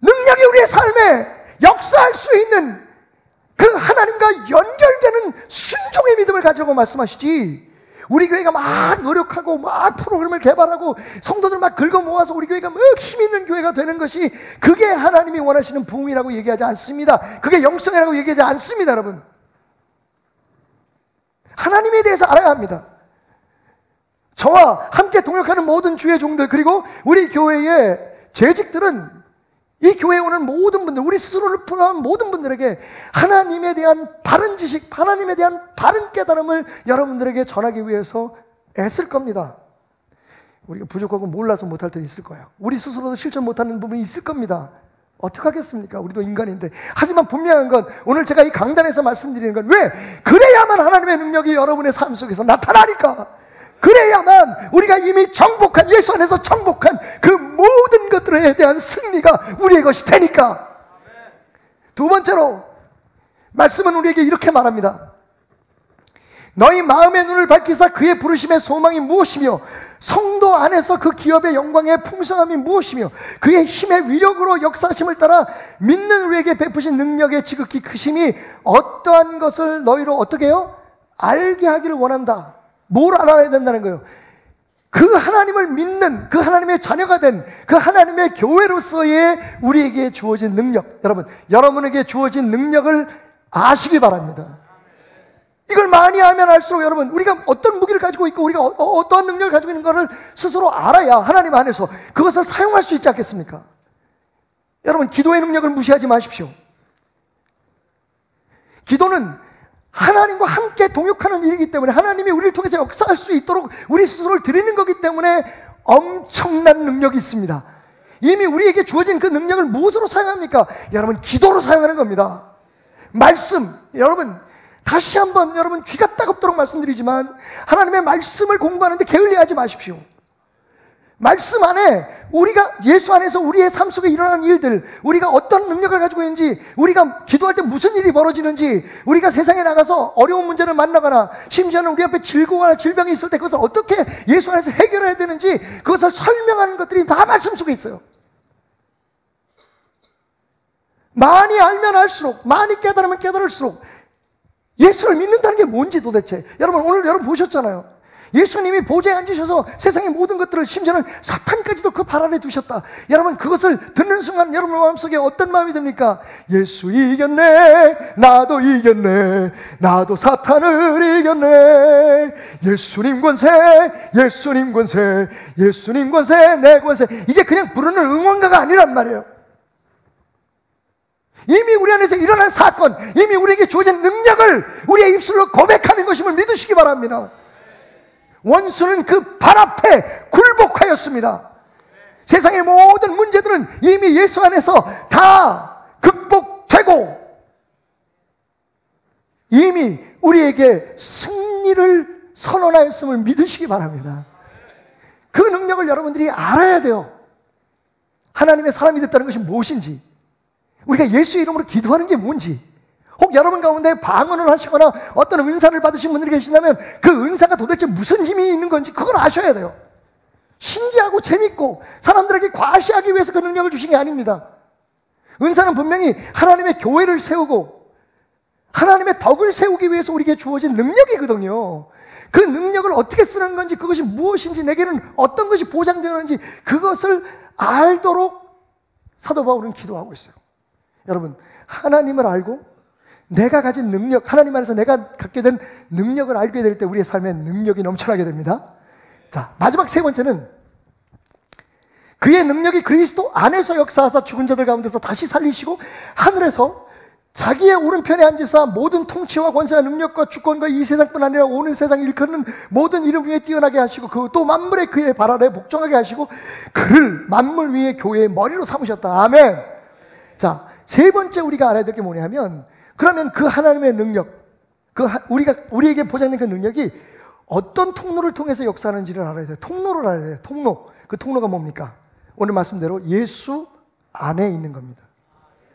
능력이 우리의 삶에 역사할 수 있는 그 하나님과 연결되는 순종의 믿음을 가지고 말씀하시지, 우리 교회가 막 노력하고 막 프로그램을 개발하고 성도들 막 긁어 모아서 우리 교회가 막 힘 있는 교회가 되는 것이 그게 하나님이 원하시는 부흥이라고 얘기하지 않습니다. 그게 영성이라고 얘기하지 않습니다. 여러분, 하나님에 대해서 알아야 합니다. 저와 함께 동역하는 모든 주의 종들, 그리고 우리 교회의 재직들은 이 교회에 오는 모든 분들, 우리 스스로를 포함한 모든 분들에게 하나님에 대한 바른 지식, 하나님에 대한 바른 깨달음을 여러분들에게 전하기 위해서 애쓸 겁니다. 우리가 부족하고 몰라서 못할 때는 있을 거예요. 우리 스스로도 실천 못하는 부분이 있을 겁니다. 어떡하겠습니까? 우리도 인간인데. 하지만 분명한 건, 오늘 제가 이 강단에서 말씀드리는 건, 왜? 그래야만 하나님의 능력이 여러분의 삶 속에서 나타나니까. 그래야만 우리가 이미 정복한, 예수 안에서 정복한 그 모든 것들에 대한 승리가 우리의 것이 되니까. 두 번째로 말씀은 우리에게 이렇게 말합니다. 너희 마음의 눈을 밝히사 그의 부르심의 소망이 무엇이며 성도 안에서 그 기업의 영광의 풍성함이 무엇이며 그의 힘의 위력으로 역사하심을 따라 믿는 우리에게 베푸신 능력의 지극히 크심이 어떠한 것을 너희로 어떻게 해요? 알게 하기를 원한다. 뭘 알아야 된다는 거예요? 그 하나님을 믿는, 그 하나님의 자녀가 된 그 하나님의 교회로서의 우리에게 주어진 능력, 여러분에게 주어진 능력을 아시기 바랍니다. 이걸 많이 알면 알수록 여러분, 우리가 어떤 무기를 가지고 있고 우리가 어떠한 능력을 가지고 있는 것을 스스로 알아야 하나님 안에서 그것을 사용할 수 있지 않겠습니까? 여러분, 기도의 능력을 무시하지 마십시오. 기도는 하나님과 함께 동역하는 일이기 때문에, 하나님이 우리를 통해서 역사할 수 있도록 우리 스스로를 드리는 거기 때문에 엄청난 능력이 있습니다. 이미 우리에게 주어진 그 능력을 무엇으로 사용합니까? 여러분, 기도로 사용하는 겁니다. 말씀, 여러분 다시 한번 여러분 귀가 따갑도록 말씀드리지만, 하나님의 말씀을 공부하는데 게을리하지 마십시오. 말씀 안에 우리가 예수 안에서 우리의 삶 속에 일어나는 일들, 우리가 어떤 능력을 가지고 있는지, 우리가 기도할 때 무슨 일이 벌어지는지, 우리가 세상에 나가서 어려운 문제를 만나거나 심지어는 우리 앞에 질고나 질병이 있을 때 그것을 어떻게 예수 안에서 해결해야 되는지 그것을 설명하는 것들이 다 말씀 속에 있어요. 많이 알면 알수록, 많이 깨달으면 깨달을수록 예수를 믿는다는 게 뭔지 도대체, 여러분 오늘 여러분 보셨잖아요. 예수님이 보좌에 앉으셔서 세상의 모든 것들을, 심지어는 사탄까지도 그 발 아래 두셨다. 여러분, 그것을 듣는 순간 여러분 마음속에 어떤 마음이 듭니까? 예수 이겼네, 나도 이겼네, 나도 사탄을 이겼네, 예수님 권세, 예수님 권세, 예수님 권세, 내 권세. 이게 그냥 부르는 응원가가 아니란 말이에요. 이미 우리 안에서 일어난 사건, 이미 우리에게 주어진 능력을 우리의 입술로 고백하는 것임을 믿으시기 바랍니다. 원수는 그 발 앞에 굴복하였습니다. 세상의 모든 문제들은 이미 예수 안에서 다 극복되고 이미 우리에게 승리를 선언하였음을 믿으시기 바랍니다. 그 능력을 여러분들이 알아야 돼요. 하나님의 사람이 됐다는 것이 무엇인지, 우리가 예수의 이름으로 기도하는 게 뭔지, 혹 여러분 가운데 방언을 하시거나 어떤 은사를 받으신 분들이 계신다면 그 은사가 도대체 무슨 힘이 있는 건지 그걸 아셔야 돼요. 신기하고 재밌고 사람들에게 과시하기 위해서 그 능력을 주신 게 아닙니다. 은사는 분명히 하나님의 교회를 세우고 하나님의 덕을 세우기 위해서 우리에게 주어진 능력이거든요. 그 능력을 어떻게 쓰는 건지, 그것이 무엇인지, 내게는 어떤 것이 보장되는지 그것을 알도록 사도 바울은 기도하고 있어요. 여러분, 하나님을 알고 내가 가진 능력, 하나님 안에서 내가 갖게 된 능력을 알게 될 때 우리의 삶에 능력이 넘쳐나게 됩니다. 자, 마지막 세 번째는 그의 능력이 그리스도 안에서 역사하사 죽은 자들 가운데서 다시 살리시고 하늘에서 자기의 오른편에 앉으사 모든 통치와 권세와 능력과 주권과 이 세상뿐 아니라 오는 세상 일컫는 모든 이름 위에 뛰어나게 하시고 그 또 만물의 그의 발 아래 복종하게 하시고 그를 만물 위의 교회의 머리로 삼으셨다. 아멘. 자, 세 번째 우리가 알아야 될 게 뭐냐면, 그러면 그 하나님의 능력, 우리에게 보장된 그 능력이 어떤 통로를 통해서 역사하는지를 알아야 돼요. 통로를 알아야 돼요. 통로. 그 통로가 뭡니까? 오늘 말씀대로 예수 안에 있는 겁니다.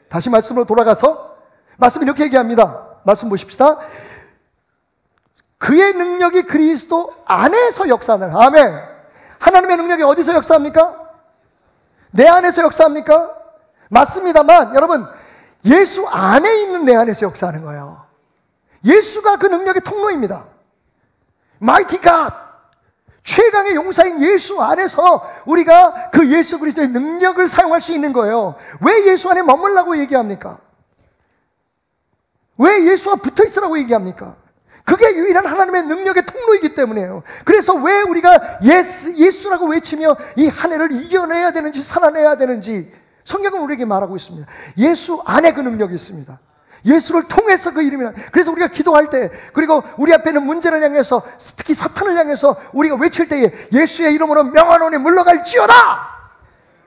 다시 말씀으로 돌아가서 말씀 이렇게 얘기합니다. 말씀 보십시다. 그의 능력이 그리스도 안에서 역사하는. 아멘. 하나님의 능력이 어디서 역사합니까? 내 안에서 역사합니까? 맞습니다만 여러분, 예수 안에 있는 내 안에서 역사하는 거예요. 예수가 그 능력의 통로입니다. 마이티 갓, 최강의 용사인 예수 안에서 우리가 그 예수 그리스도의 능력을 사용할 수 있는 거예요. 왜 예수 안에 머물라고 얘기합니까? 왜 예수와 붙어 있으라고 얘기합니까? 그게 유일한 하나님의 능력의 통로이기 때문이에요. 그래서 왜 우리가 예수라고 외치며 이 한 해를 이겨내야 되는지 살아내야 되는지 성경은 우리에게 말하고 있습니다. 예수 안에 그 능력이 있습니다. 예수를 통해서 그 이름이. 그래서 우리가 기도할 때, 그리고 우리 앞에 있는 문제를 향해서, 특히 사탄을 향해서 우리가 외칠 때에 예수의 이름으로 명하노니 물러갈지어다.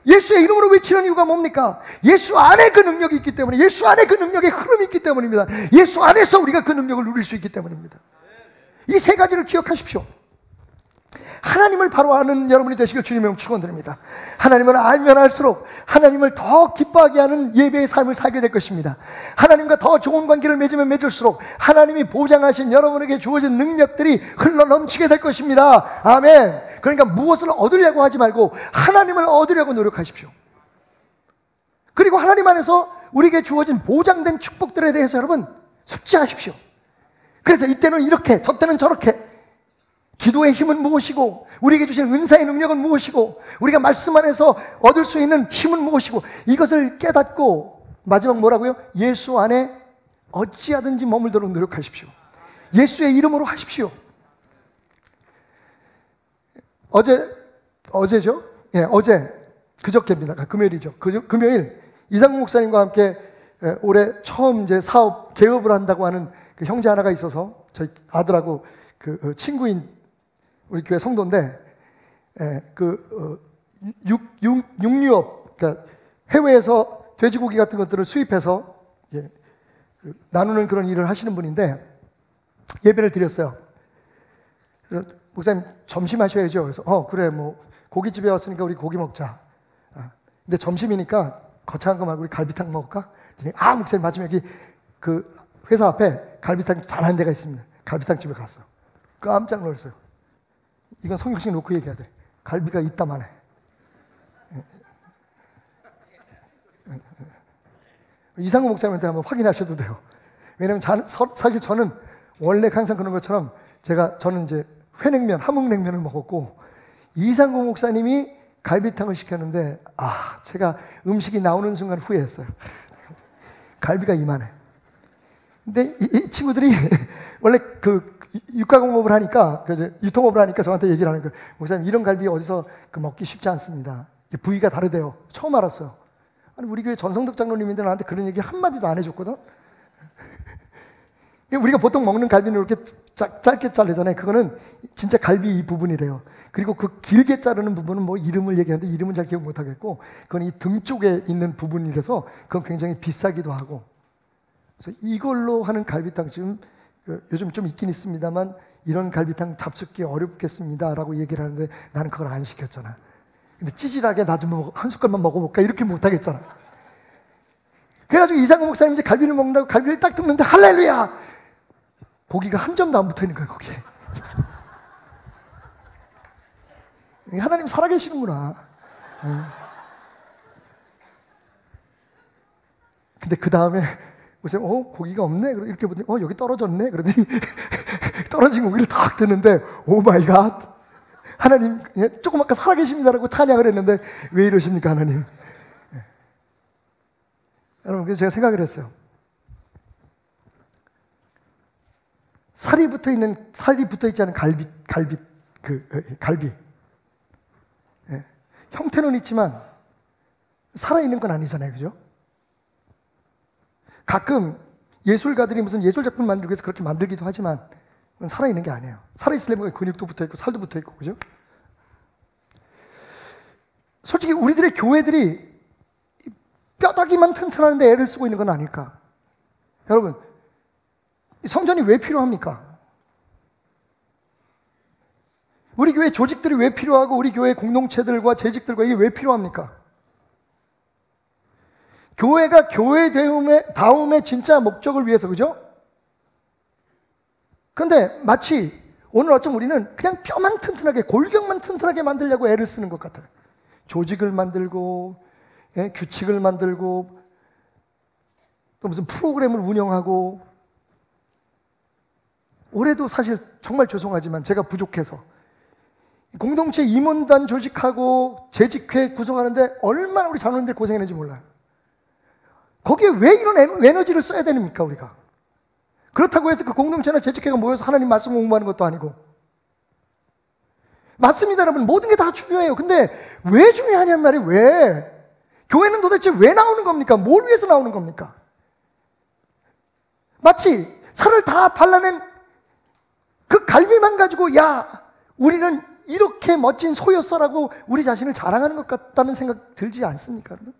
예수의 이름으로 외치는 이유가 뭡니까? 예수 안에 그 능력이 있기 때문에, 예수 안에 그 능력의 흐름이 있기 때문입니다. 예수 안에서 우리가 그 능력을 누릴 수 있기 때문입니다. 이 세 가지를 기억하십시오. 하나님을 바로 아는 여러분이 되시길 주님의 축원드립니다. 하나님을 알면 알수록 하나님을 더 기뻐하게 하는 예배의 삶을 살게 될 것입니다. 하나님과 더 좋은 관계를 맺으면 맺을수록 하나님이 보장하신 여러분에게 주어진 능력들이 흘러넘치게 될 것입니다. 아멘. 그러니까 무엇을 얻으려고 하지 말고 하나님을 얻으려고 노력하십시오. 그리고 하나님 안에서 우리에게 주어진 보장된 축복들에 대해서 여러분 숙지하십시오. 그래서 이때는 이렇게, 저때는 저렇게, 기도의 힘은 무엇이고, 우리에게 주신 은사의 능력은 무엇이고, 우리가 말씀 안에서 얻을 수 있는 힘은 무엇이고, 이것을 깨닫고 마지막 뭐라고요? 예수 안에 어찌하든지 머물도록 노력하십시오. 예수의 이름으로 하십시오. 어제죠? 예, 어제 그저께입니다. 금요일이죠. 금요일 이상국 목사님과 함께 올해 처음 이제 사업 개업을 한다고 하는 그 형제 하나가 있어서 저희 아들하고 그 친구인 우리 교회 성도인데, 육류업, 그러니까 해외에서 돼지고기 같은 것들을 수입해서 나누는 그런 일을 하시는 분인데, 예배를 드렸어요. 그래서 목사님 점심 하셔야죠. 그래서 그래, 뭐 고깃집에 왔으니까 우리 고기 먹자. 근데 점심이니까 거창한 거 말고 우리 갈비탕 먹을까? 그랬더니 목사님 마침 여기 그 회사 앞에 갈비탕 잘하는 데가 있습니다. 갈비탕 집에 갔어. 깜짝 놀랐어요. 이건 성경식 놓고 얘기해야 돼. 갈비가 있다만 해. 이상호 목사님한테 한번 확인하셔도 돼요. 왜냐면 사실 저는 원래 항상 그런 것처럼 저는 이제 회냉면, 함흥냉면을 먹었고, 이상호 목사님이 갈비탕을 시켰는데 제가 음식이 나오는 순간 후회했어요. 갈비가 이만해. 근데 이 친구들이 원래 그 육가공업을 하니까, 유통업을 하니까 저한테 얘기를 하는 거예요. 목사님, 이런 갈비 어디서 먹기 쉽지 않습니다. 부위가 다르대요. 처음 알았어요. 아니, 우리 교회 전성덕 장로님인데 나한테 그런 얘기 한마디도 안 해줬거든. 우리가 보통 먹는 갈비는 이렇게 짧게 자르잖아요. 그거는 진짜 갈비 이 부분이래요. 그리고 그 길게 자르는 부분은 뭐 이름을 얘기하는데 이름은 잘 기억 못 하겠고, 그건 이 등 쪽에 있는 부분이라서 그건 굉장히 비싸기도 하고. 그래서 이걸로 하는 갈비탕 지금 요즘 좀 있긴 있습니다만, 이런 갈비탕 잡숫기 어렵겠습니다라고 얘기를 하는데 나는 그걸 안 시켰잖아. 근데 찌질하게 나 좀 한 숟갈만 먹어볼까 이렇게 못 하겠잖아. 그래가지고 이상호 목사님 이제 갈비를 먹는다고 갈비를 딱 뜯는데 할렐루야! 고기가 한 점도 안 붙어 있는 거야, 거기에. 하나님 살아계시는구나. 근데 그 다음에 무슨 고기가 없네? 이렇게 보더니 여기 떨어졌네? 그러더니 떨어진 고기를 탁 드는데 오 마이 갓! 하나님 조금 아까 살아계십니다라고 찬양을 했는데 왜 이러십니까, 하나님? 여러분, 그래서 제가 생각을 했어요. 살이 붙어 있지 않은 갈비. 형태는 있지만 살아있는 건 아니잖아요. 그죠? 가끔 예술가들이 무슨 예술 작품 만들기 위해서 그렇게 만들기도 하지만 그건 살아있는 게 아니에요. 살아있으려면 근육도 붙어 있고 살도 붙어 있고, 그죠? 솔직히 우리들의 교회들이 뼈다귀만 튼튼한데 애를 쓰고 있는 건 아닐까? 여러분, 성전이 왜 필요합니까? 우리 교회 조직들이 왜 필요하고 우리 교회 공동체들과 재직들과 이게 왜 필요합니까? 교회가 교회 다움의 진짜 목적을 위해서, 그죠? 그런데 마치 오늘 어쩜 우리는 그냥 뼈만 튼튼하게, 골격만 튼튼하게 만들려고 애를 쓰는 것 같아요. 조직을 만들고, 규칙을 만들고, 또 무슨 프로그램을 운영하고. 올해도 사실 정말 죄송하지만 제가 부족해서 공동체 임원단 조직하고 재직회 구성하는데 얼마나 우리 장로님들 고생했는지 몰라요. 거기에 왜 이런 에너지를 써야 됩니까, 우리가? 그렇다고 해서 그 공동체나 재직회가 모여서 하나님 말씀 공부하는 것도 아니고. 맞습니다, 여러분. 모든 게 다 중요해요. 근데 왜 중요하냔 말이에요. 왜? 교회는 도대체 왜 나오는 겁니까? 뭘 위해서 나오는 겁니까? 마치 살을 다 발라낸 그 갈비만 가지고 우리는 이렇게 멋진 소였어라고 우리 자신을 자랑하는 것 같다는 생각 들지 않습니까, 여러분?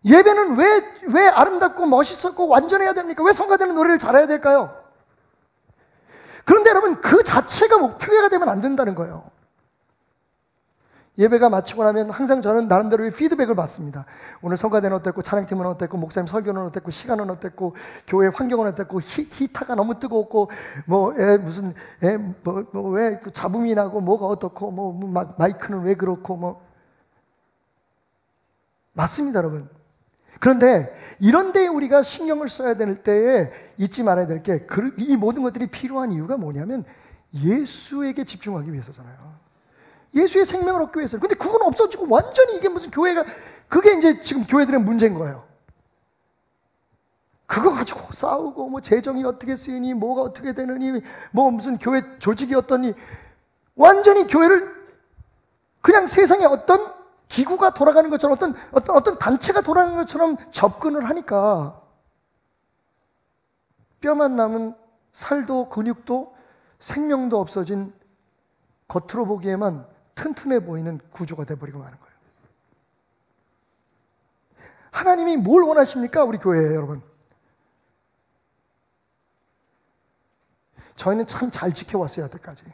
예배는 왜 아름답고 멋있었고 완전해야 됩니까? 왜 성가되는 노래를 잘해야 될까요? 그런데 여러분, 그 자체가 목표가 되면 안 된다는 거예요. 예배가 마치고 나면 항상 저는 나름대로의 피드백을 받습니다. 오늘 성가대는 어땠고, 찬양팀은 어땠고, 목사님 설교는 어땠고, 시간은 어땠고, 교회 환경은 어땠고, 히타가 너무 뜨거웠고, 왜 잡음이 나고, 뭐가 어떻고, 마이크는 왜 그렇고, 맞습니다, 여러분. 그런데 이런 데에 우리가 신경을 써야 될 때에 잊지 말아야 될 게 이 모든 것들이 필요한 이유가 뭐냐면 예수에게 집중하기 위해서잖아요. 예수의 생명을 얻기 위해서. 근데 그건 없어지고 완전히 이게 무슨 교회가, 그게 이제 지금 교회들의 문제인 거예요. 그거 가지고 싸우고 뭐 재정이 어떻게 쓰이니 뭐가 어떻게 되느니 뭐 무슨 교회 조직이 어떠니, 완전히 교회를 그냥 세상에 어떤 기구가 돌아가는 것처럼 어떤 단체가 돌아가는 것처럼 접근을 하니까 뼈만 남은 살도 근육도 생명도 없어진 겉으로 보기에만 튼튼해 보이는 구조가 돼버리고 마는 거예요. 하나님이 뭘 원하십니까? 우리 교회에 여러분. 저희는 참 잘 지켜왔어요, 여태까지.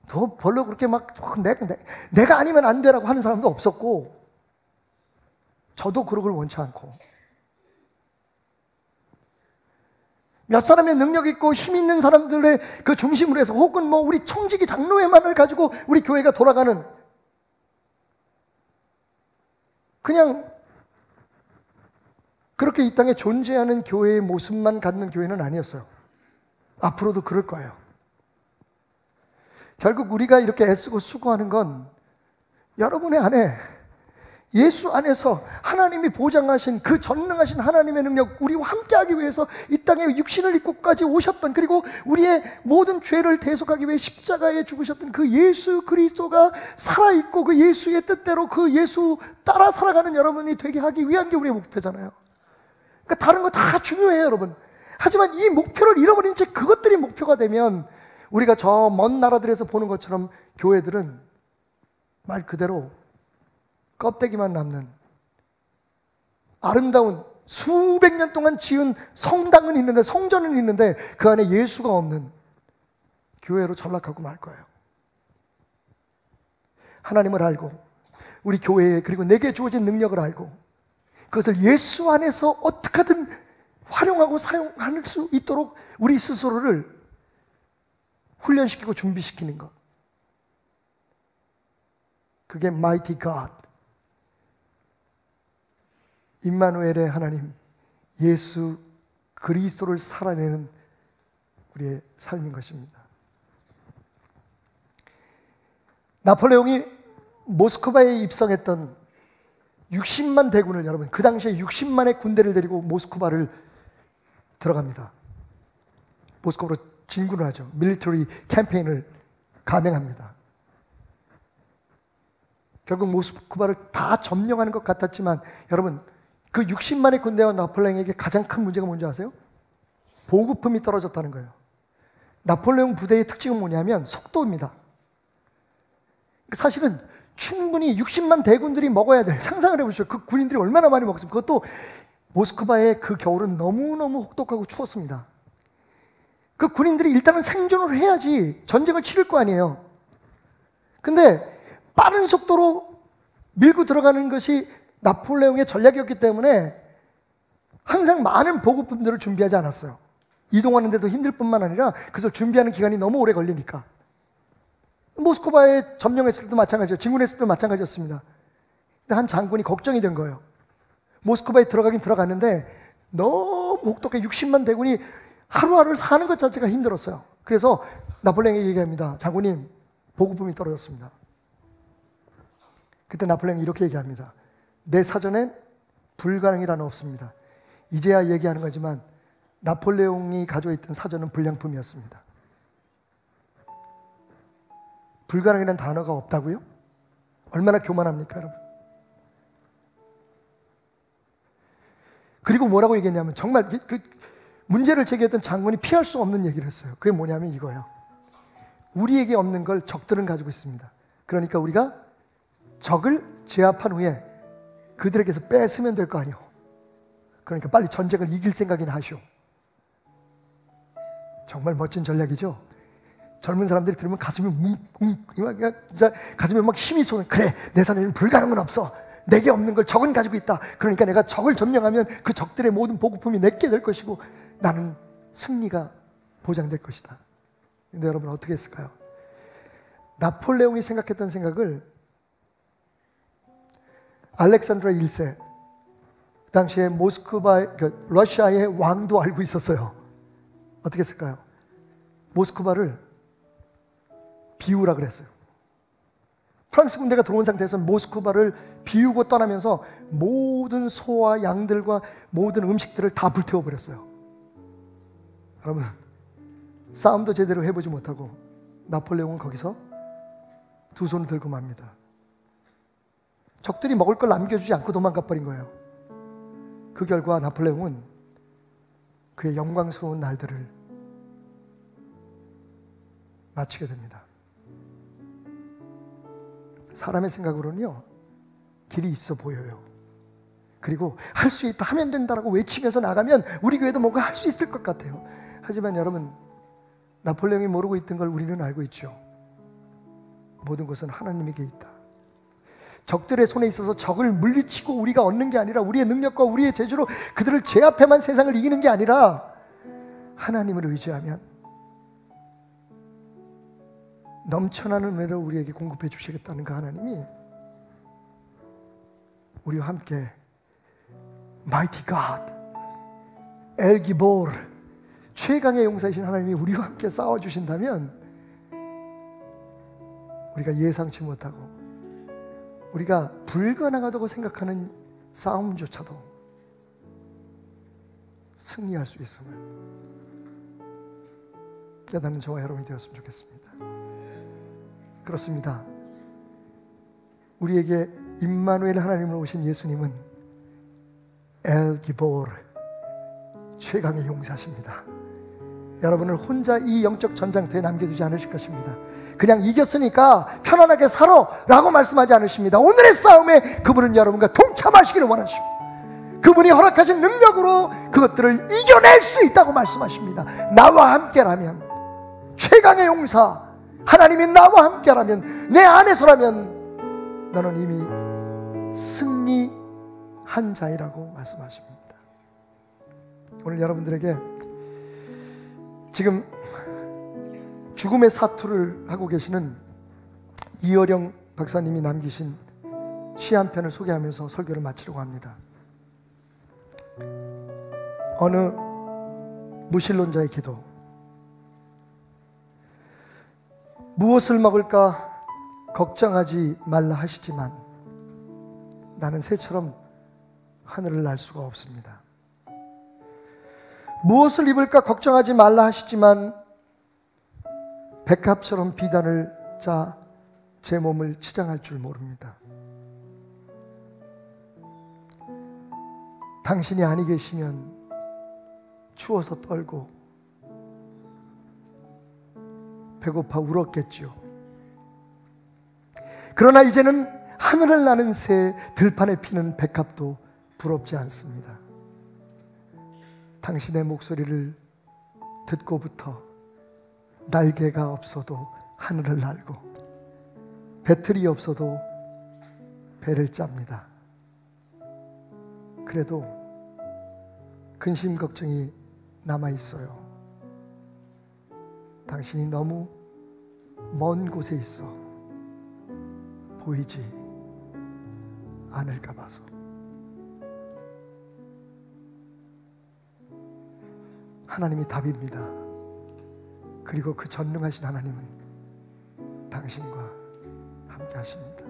더 별로 그렇게 막 내가 아니면 안 되라고 하는 사람도 없었고, 저도 그러길 원치 않고, 몇 사람의 능력 있고 힘 있는 사람들의 그 중심으로 해서, 혹은 뭐 우리 청지기 장로회만을 가지고 우리 교회가 돌아가는, 그냥 그렇게 이 땅에 존재하는 교회의 모습만 갖는 교회는 아니었어요. 앞으로도 그럴 거예요. 결국 우리가 이렇게 애쓰고 수고하는 건 여러분의 안에, 예수 안에서 하나님이 보장하신 그 전능하신 하나님의 능력, 우리와 함께하기 위해서 이 땅에 육신을 입고까지 오셨던, 그리고 우리의 모든 죄를 대속하기 위해 십자가에 죽으셨던 그 예수 그리스도가 살아있고, 그 예수의 뜻대로 그 예수 따라 살아가는 여러분이 되게 하기 위한 게 우리의 목표잖아요. 그러니까 다른 거 다 중요해요, 여러분. 하지만 이 목표를 잃어버린 채 그것들이 목표가 되면, 우리가 저 먼 나라들에서 보는 것처럼 교회들은 말 그대로 껍데기만 남는, 아름다운 수백 년 동안 지은 성당은 있는데, 성전은 있는데 그 안에 예수가 없는 교회로 전락하고 말 거예요. 하나님을 알고, 우리 교회에, 그리고 내게 주어진 능력을 알고, 그것을 예수 안에서 어떻게든 활용하고 사용할 수 있도록 우리 스스로를 훈련시키고 준비시키는 것, 그게 Mighty God, 임마누엘의 하나님, 예수 그리스도를 살아내는 우리의 삶인 것입니다. 나폴레옹이 모스크바에 입성했던 60만 대군을, 여러분, 그 당시에 60만의 군대를 데리고 모스크바를 들어갑니다. 모스크바로 진군을 하죠. 밀리터리 캠페인을 감행합니다. 결국 모스크바를 다 점령하는 것 같았지만, 여러분, 그 60만의 군대와 나폴레옹에게 가장 큰 문제가 뭔지 아세요? 보급품이 떨어졌다는 거예요. 나폴레옹 부대의 특징은 뭐냐면 속도입니다. 사실은 충분히 60만 대군들이 먹어야 될, 상상을 해보시죠. 그 군인들이 얼마나 많이 먹었습니까? 그것도 모스크바의 그 겨울은 너무너무 혹독하고 추웠습니다. 그 군인들이 일단은 생존을 해야지 전쟁을 치를 거 아니에요. 근데 빠른 속도로 밀고 들어가는 것이 나폴레옹의 전략이었기 때문에 항상 많은 보급품들을 준비하지 않았어요. 이동하는데도 힘들 뿐만 아니라 그래서 준비하는 기간이 너무 오래 걸리니까. 모스크바에 점령했을 때도 마찬가지예요. 진군했을 때도 마찬가지였습니다. 근데 한 장군이 걱정이 된 거예요. 모스크바에 들어가긴 들어갔는데 너무 혹독해. 60만 대군이 하루하루를 사는 것 자체가 힘들었어요. 그래서 나폴레옹에게 얘기합니다. 장군님, 보급품이 떨어졌습니다. 그때 나폴레옹이 이렇게 얘기합니다. 내 사전엔 불가능이라는 없습니다. 이제야 얘기하는 거지만 나폴레옹이 가지고 있던 사전은 불량품이었습니다. 불가능이라는 단어가 없다고요? 얼마나 교만합니까, 여러분? 그리고 뭐라고 얘기했냐면, 정말 그 문제를 제기했던 장군이 피할 수 없는 얘기를 했어요. 그게 뭐냐면 이거예요. 우리에게 없는 걸 적들은 가지고 있습니다. 그러니까 우리가 적을 제압한 후에 그들에게서 뺏으면 될 거 아니오. 그러니까 빨리 전쟁을 이길 생각이나 하시오. 정말 멋진 전략이죠. 젊은 사람들이 들으면 가슴이 진짜 가슴에 막 힘이 솟는, 그래, 내 사내는 불가능은 없어. 내게 없는 걸 적은 가지고 있다. 그러니까 내가 적을 점령하면 그 적들의 모든 보급품이 내게 될 것이고 나는 승리가 보장될 것이다. 근데 여러분 어떻게 했을까요? 나폴레옹이 생각했던 생각을 알렉산드라 1세, 당시에 모스크바, 러시아의 왕도 알고 있었어요. 어떻게 했을까요? 모스크바를 비우라 그랬어요. 프랑스 군대가 들어온 상태에서 모스크바를 비우고 떠나면서 모든 소와 양들과 모든 음식들을 다 불태워버렸어요. 여러분, 싸움도 제대로 해보지 못하고 나폴레옹은 거기서 두 손을 들고 맙니다. 적들이 먹을 걸 남겨주지 않고 도망가 버린 거예요. 그 결과 나폴레옹은 그의 영광스러운 날들을 마치게 됩니다. 사람의 생각으로는요, 길이 있어 보여요. 그리고 할 수 있다, 하면 된다라고 외치면서 나가면 우리 교회도 뭔가 할 수 있을 것 같아요. 하지만 여러분, 나폴레옹이 모르고 있던 걸 우리는 알고 있죠. 모든 것은 하나님에게 있다. 적들의 손에 있어서 적을 물리치고 우리가 얻는 게 아니라, 우리의 능력과 우리의 재주로 그들을 제압해만 세상을 이기는 게 아니라, 하나님을 의지하면 넘쳐나는 은혜를 우리에게 공급해 주시겠다는 그 하나님이 우리와 함께 Mighty God, El Gibor, 최강의 용사이신 하나님이 우리와 함께 싸워주신다면, 우리가 예상치 못하고 우리가 불가능하다고 생각하는 싸움조차도 승리할 수 있음을 깨닫는 저와 여러분이 되었으면 좋겠습니다. 그렇습니다. 우리에게 임마누엘 하나님으로 오신 예수님은 엘 기보르, 최강의 용사십니다. 여러분을 혼자 이 영적 전장터에 남겨두지 않으실 것입니다. 그냥 이겼으니까 편안하게 살아 라고 말씀하지 않으십니다. 오늘의 싸움에 그분은 여러분과 동참하시기를 원하시고, 그분이 허락하신 능력으로 그것들을 이겨낼 수 있다고 말씀하십니다. 나와 함께라면, 최강의 용사 하나님이 나와 함께라면, 내 안에서라면 너는 이미 승리한 자이라고 말씀하십니다. 오늘 여러분들에게 지금 죽음의 사투를 하고 계시는 이어령 박사님이 남기신 시 한 편을 소개하면서 설교를 마치려고 합니다. 어느 무신론자의 기도. 무엇을 먹을까 걱정하지 말라 하시지만 나는 새처럼 하늘을 날 수가 없습니다. 무엇을 입을까 걱정하지 말라 하시지만 백합처럼 비단을 짜 제 몸을 치장할 줄 모릅니다. 당신이 아니 계시면 추워서 떨고 배고파 울었겠지요. 그러나 이제는 하늘을 나는 새, 들판에 피는 백합도 부럽지 않습니다. 당신의 목소리를 듣고부터 날개가 없어도 하늘을 날고 배틀이 없어도 배를 짭니다. 그래도 근심 걱정이 남아 있어요. 당신이 너무 먼 곳에 있어 보이지 않을까 봐서. 하나님이 답입니다. 그리고 그 전능하신 하나님은 당신과 함께 하십니다.